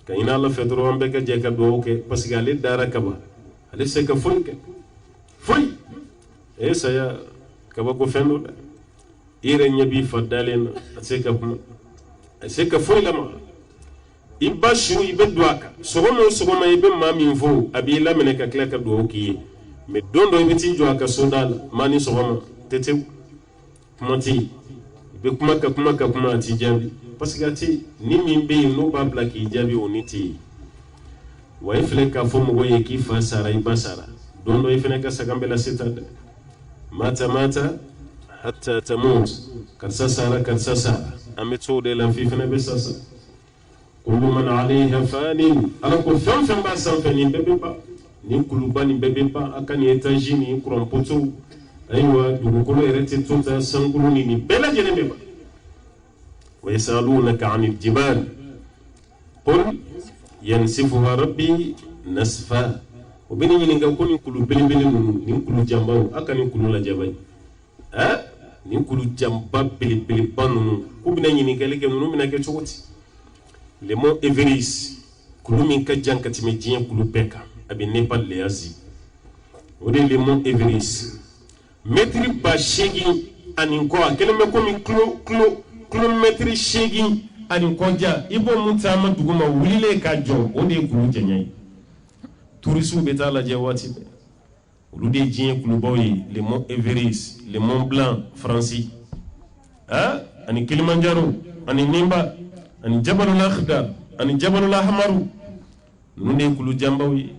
ka ɲini ala fɛ dɔrɔn an bɛɛ ka jɛ ka dugawu kɛ parce que ale dara kaba ale se ka foyi kɛ foyi saya kabako fɛn dɔ dɛ i yɛrɛ ɲɛ b'i fa dalen na a se ka kuma a se ka foyi lamaga i ba su i bɛ don a kan sɔgɔma o sɔgɔma i bɛ maa min fɔ a b'i laminɛ ka tila ka dugawu k'i ye mais don dɔ i bɛ t'i jɔ a ka soda la maa ni sɔgɔma tɛtɛw kuma tɛ yen i bɛ kuma ka kuma ka kuma a t'i jaabi parce que a tɛ ni min bɛ yen n'o b'a bila k'i jaabi o ni tɛ yen wa i filɛ k'a fɔ mɔgɔ ye k'i fa sara i ba sara don dɔ i fana ka sagan bɛ lase ta dɛ mata hatta tamut karisa sara karisa sara an bɛ to o de la f'i fana bɛ sasa kullu man alayha fanin ala ko fɛn fɛn b'a sanfɛ nin bɛɛ bɛ ban nin kuluba nin bɛɛ bɛ ban a ka nin étage nin courant poteau ayiwa dugukolo yɛrɛ tɛ to ta sankuru nin bɛɛ lajɛlen bɛ ban wa yasalunaka anil jibal qul yansifuha rabbi nasfa o bɛ ne ɲininka ko nin kulu belebele ninnu nin kulu janbaw a ka nin kulu lajɛ ba ye nin kulu janba belebeleba ninnu k'u bɛna ɲininkali kɛ ninnu bɛna kɛ cogo di le mont Everest kulu min ka jan ka tɛmɛ diɲɛ kulu bɛɛ kan a bɛ Nepal de Asie o de le mont Everest mètre 8,000 ani kɔ a kɛlen bɛ komi kilomètre 8 ani koja ibo mutama duguma wulile ka jo o de kulu janyai touristu be ta la je wati olu de jien kulubaw ye le mont Everest le Mont Blanc Franci ani Kilimanjaro ani Nimba ani Jabalul Akhdar ani Jabalul Ahmaru nu de kulu jambaw ye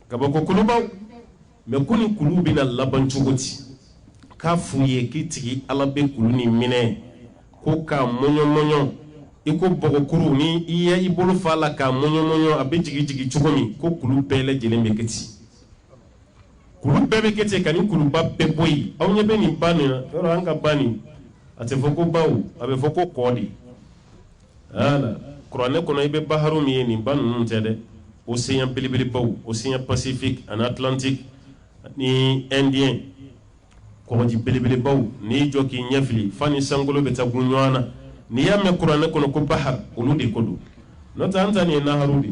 kabako kulubaw me kuni kulu bina laban cogoti ka fuye kitigi ala be kulu ni mine ko ka monyo iko bogokuru ni iya ibolo fala ka monyo abe jigi cogomi ko kulu bele jelen be keti kulu bebe keti kani kulu ba be boyi aw nyebe ni bani yoro anga bani ate foko bawo abe foko kodi ala qur'ane kono ibe baharu mi ni banu ntede océan belebele bawo océan Pacifique en Atlantique ni Indien kɔgɔji belebele baw ni jɔ k'i ɲɛfili fani sangolo bɛ taa gun ɲɔgɔn na ni y'a mɛn kuranɛ kɔnɔ ko bahar olu de ko don n'o tɛ an ta nin ye naharu de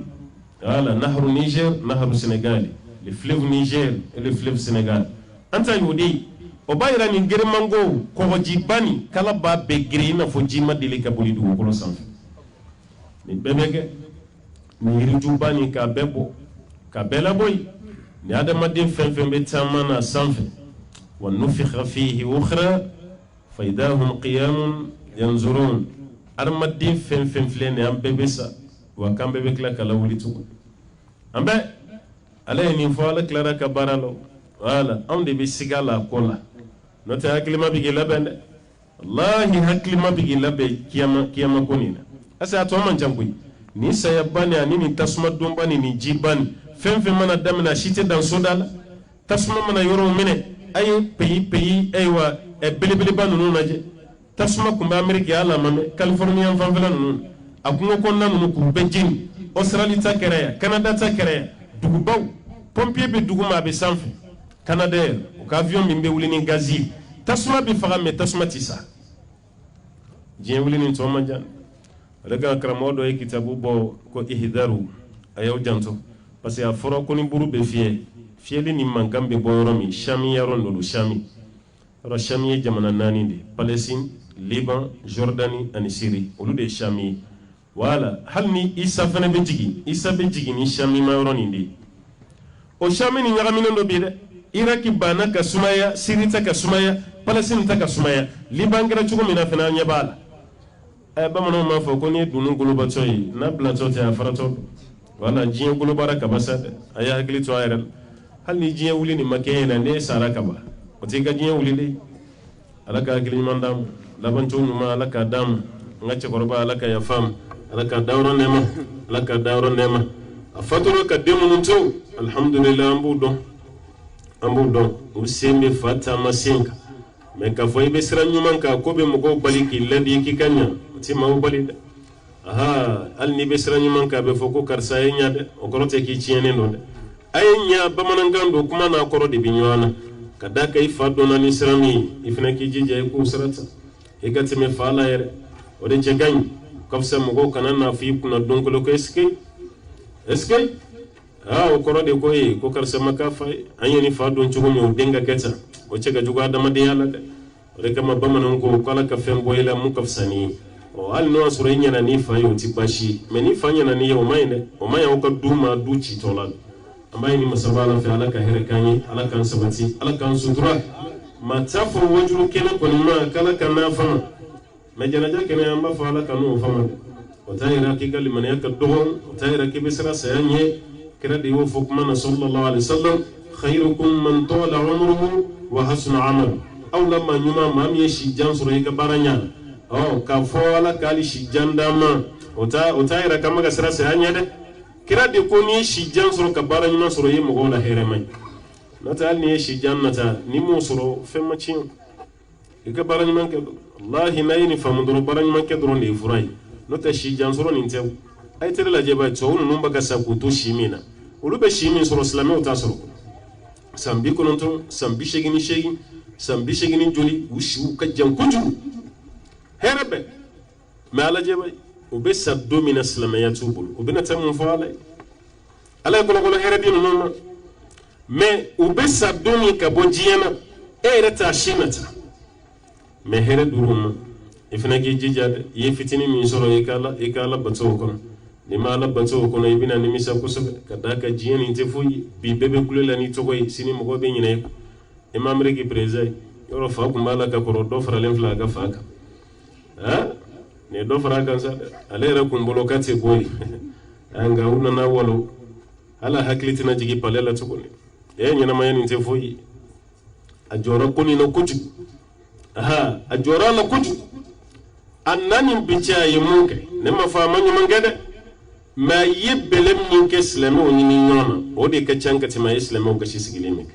voilà naharu Niger naharu Sénégal le fleuve Niger et le fleuve Sénégal an ta y'o de ye o b'a yira nin gerimango kɔgɔji bani kala b'a bɛɛ gere i n'a fɔ ji ma deli ka boli dugukolo sanfɛ nin bɛɛ bɛ kɛ nin yirijuba nin k'a bɛɛ bɔ k'a bɛɛ labɔ yen ni adamaden fɛn fɛn bɛ taama na sanfɛ ونفخ فيه أخرى فإذا هم قيام ينظرون أرمدين فين فلين أم ببسا وكم ببكلا كلا ولتو أم بي عليه نفعل كلا كبارلو ولا أم دي بسيغالا كولا نوتي هكلي ما بيجي لبن الله هكلي ما بيجي لبن كيما كونينا أسا أتوما جنبوي ni saya bani ani ni tasma dombani ni jibani fɛn fɛn mana damina si tɛ dan so da la tasuma mana yɔrɔ minɛ a ye pays ayiwa belebeleba ninnu lajɛ tasuma kun bɛ Ameriki hali a ma mɛn California fanfɛla ninnu a kungo kɔnɔna ninnu k'u bɛɛ jeni Australie ta kɛra yan Canada ta kɛra yan dugubaw pompier bɛ dugu ma a bɛ sanfɛ Canadair o ka avion min bɛ wuli ni gazi ye tasuma bɛ faga mɛ tasuma tɛ sa diɲɛ wuli ni tɔ man jan ale ka karamɔgɔ dɔ ye kitabu bɔ ko ihdaru a y'aw janto parce que a fɔra ko ni buru bɛ fiyɛ fiyɛli ni mankan bɛ bɔ yɔrɔ min Sami yɔrɔ n'olu Sami yɔrɔ Sami ye jamana 4 de Palestine Liban Jordanie ani Syrie olu de ye Sami ye voilà hali ni Isa fana bɛ jigin Isa bɛ jigin ni Sami ma yɔrɔ nin de ye o Sami ni ɲagaminen dɔ bɛ yen dɛ Iraki banna ka sumaya Syrie ta ka sumaya Palestine ta ka sumaya Liban kɛra cogo min na fana an ɲɛ b'a la bamananw b'a fɔ ko ni ye dunun golobatɔ ye n'a bilatɔ tɛ a faratɔ wala diɲɛ golobara kaba sa dɛ a ye hakili to a yɛrɛ la hali ni diɲɛ wuli ni ma kɛ ɲɛna ne sara kaba o tɛ ka diɲɛ wuli de ala ka hakili ɲuman d'a ma labancogo ɲuman ala k'a d'a ma n ka cɛkɔrɔba ala ka yafa ma ala k'a da yɔrɔ nɛɛma ala k'a da yɔrɔ nɛɛma a fatura ka den minnu to alhamdulillah an b'u dɔn u sen bɛ fa taama sen kan mɛ k'a fɔ i bɛ sira ɲuman kan ko bɛ mɔgɔw bali k'i ladi k'i ka ɲa o tɛ maaw bali dɛ hali n'i bɛ sira ɲuman kan a bɛ fɔ ko karisa ye ɲa dɛ o kɔrɔ tɛ k'i tiɲɛnen don dɛ a ye ɲa bamanankan don kuma n'a kɔrɔ de bɛ ɲɔgɔn na ka da kan i fa dɔnna ni sira min ye i fana k'i jija i k'o sira ta i ka tɛmɛ fa la yɛrɛ o de cɛ ka ɲi ka fisa mɔgɔw kana n'a fɔ i kunna don kolo ko est-ce que o kɔrɔ de ko ye ko karisa ma k'a fa ye an ye ni fa dɔn cogo min o den ka kɛ tan o cɛ ka jugu adamadenya la dɛ o de kama bamananw ko k'ala ka fɛn bɔ i la mun ka fisa ni ye hali n'o y'a sɔrɔ i ɲɛna n'i fa ye o tɛ baasi ye mɛ ni fa ɲɛna n'i ye o ma ɲi dɛ o ma ɲi aw ka du ma du citɔ la an b'a ɲini masaba ala fɛ ala ka hɛrɛ k'an ye ala k'an sabati ala k'an sutura maa t'a fɔ wajulu kɛnɛ kɔni ma k'ala ka n'a fama mɛ jɛnɛja kɛnɛ an b'a fɔ ala ka n'o fama dɛ o t'a yira k'i ka limaniya ka dɔgɔ o t'a yira k'i bɛ siran saya ɲɛ kira de y'o fɔ kuma na sallallahu alaihi wasallam khayrukum man tala umruhu wa hasuna amalu aw la maa ɲuman maa min ye si jan sɔrɔ i ka baara ɲa k'a fɔ ala k'ali si jan d'a ma o t'a yira k'an bɛ ka siran saya ɲɛ dɛ kira de ko n'i ye si jan sɔrɔ ka baara ɲuman sɔrɔ i ye mɔgɔw la hɛrɛ ma ɲi n'o tɛ hali n'i ye si jan nata n'i m'o sɔrɔ fɛn ma tiɲɛ i ka baara ɲuman kɛ walahi n'a ye nin faamu dɔrɔn baara ɲuman kɛ dɔrɔn de ye fura ye n'o tɛ si jan sɔrɔ nin tɛ a ye teri lajɛ ba ye tubabu ninnu bɛ ka sa k'u to si min na olu bɛ si min sɔrɔ silamɛw t'a sɔrɔ san 90 san 88 san 80 joli u siw ka jan kojugu hɛrɛ bɛ mɛ ala jɛ ba ye u bɛ sa don min na silamɛya t'u bolo u bɛna taa mun fɔ ala ye ala ye kɔlɔkɔlɔ hɛrɛ di ninnu ma mɛ u bɛ sa don min ka bɔ diɲɛ na e yɛrɛ t'a si nata mɛ hɛrɛ d'u ma ifna ki jijade ye fitini min soro ikala bato kono ni mala bato kono ibina ni misa kusobe kadaka jiyani inte fuyi bi bebe kulela ni togoy sini mo be nyina imam regi prezai yoro fa ko mala ka ko do fara len fla ga fa ka ha ne do fara kan sa alera kun bolokate boy anga una na walo ala haklitina jigi palela to kone nyina mayani inte fuyi ajora koni no kuju aha ajora la kuju annani bicha yimunke ne ma fa manyu mangade ma yebelem ninke islamo ni nyona o de ka chanka tima islamo ga shisigilime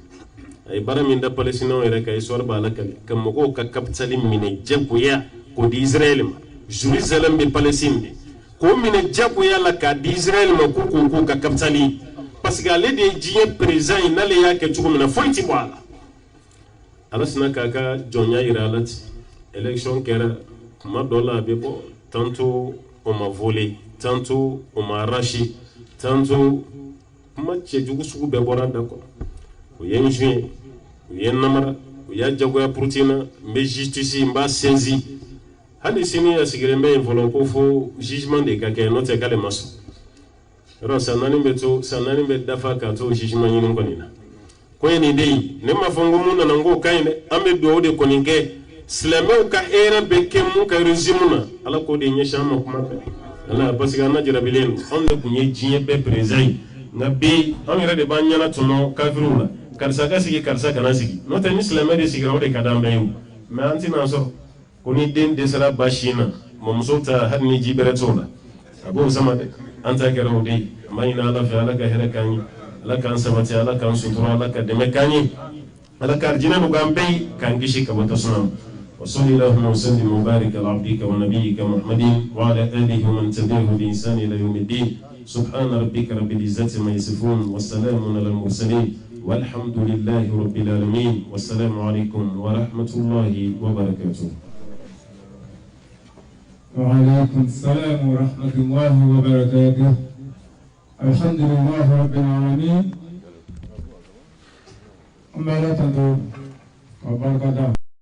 ay baramin da palestino ere kay sorba la kale kam mo ka kapitali mine jabuya ko di israel ma jerusalem be palestine ko mine jabuya la ka di israel ma ko ka kapitali parce que ale de jiye présent inale yake chukumina foiti bwala alasna kaka jonya iralati election kera ma dola bebo tantôt on m'a volé tantôt on m'a arraché tantôt ma tchejugu sugu be bora dako o yen juin o yen namara o ya jagoya proteina me justice mba senzi hali sini ya sigirembe volon ko fo jugement de kake note kale maso ro sanani be dafa ka to jugement yin konina ko ni dei ne ma fongo mun na ngo kayne ambe do de koninge silamɛw ka hɛrɛ bɛ kɛ mun ka régime na ala k'o de ɲɛsin an ma kuma fɛ ala parce que an na jarabilen don anw de tun ye diɲɛ bɛɛ président ye nka bi anw yɛrɛ de b'an ɲɛna tɔnɔ kafiriw la karisa ka sigi karisa kana sigi n'o tɛ ni silamɛ de sigira o de ka d'an bɛɛ ye mais an tɛna sɔrɔ ko ni den dɛsɛra ba sin na mɔmuso ta hali ni ji bɛrɛ t'o la a b'o sama dɛ an ta kɛra o de ye an b'a ɲini ala fɛ ala ka hɛrɛ k'an ye ala k'an sabati ala k'an sutura ala ka dɛmɛ k'an ye ala ka arjina nu k'an bɛɛ ye k'an kisi ka bɔ tasuma ma وصلى اللهم وسلم وبارك على عبدك ونبيك محمد وعلى آله ومن تبعه بإحسان إلى يوم الدين سبحان ربك رب العزة ما يصفون والسلام على المرسلين والحمد لله رب العالمين والسلام عليكم ورحمة الله وبركاته. وعليكم السلام ورحمة الله وبركاته. الحمد لله رب العالمين. أما لا تدعو وبركاته.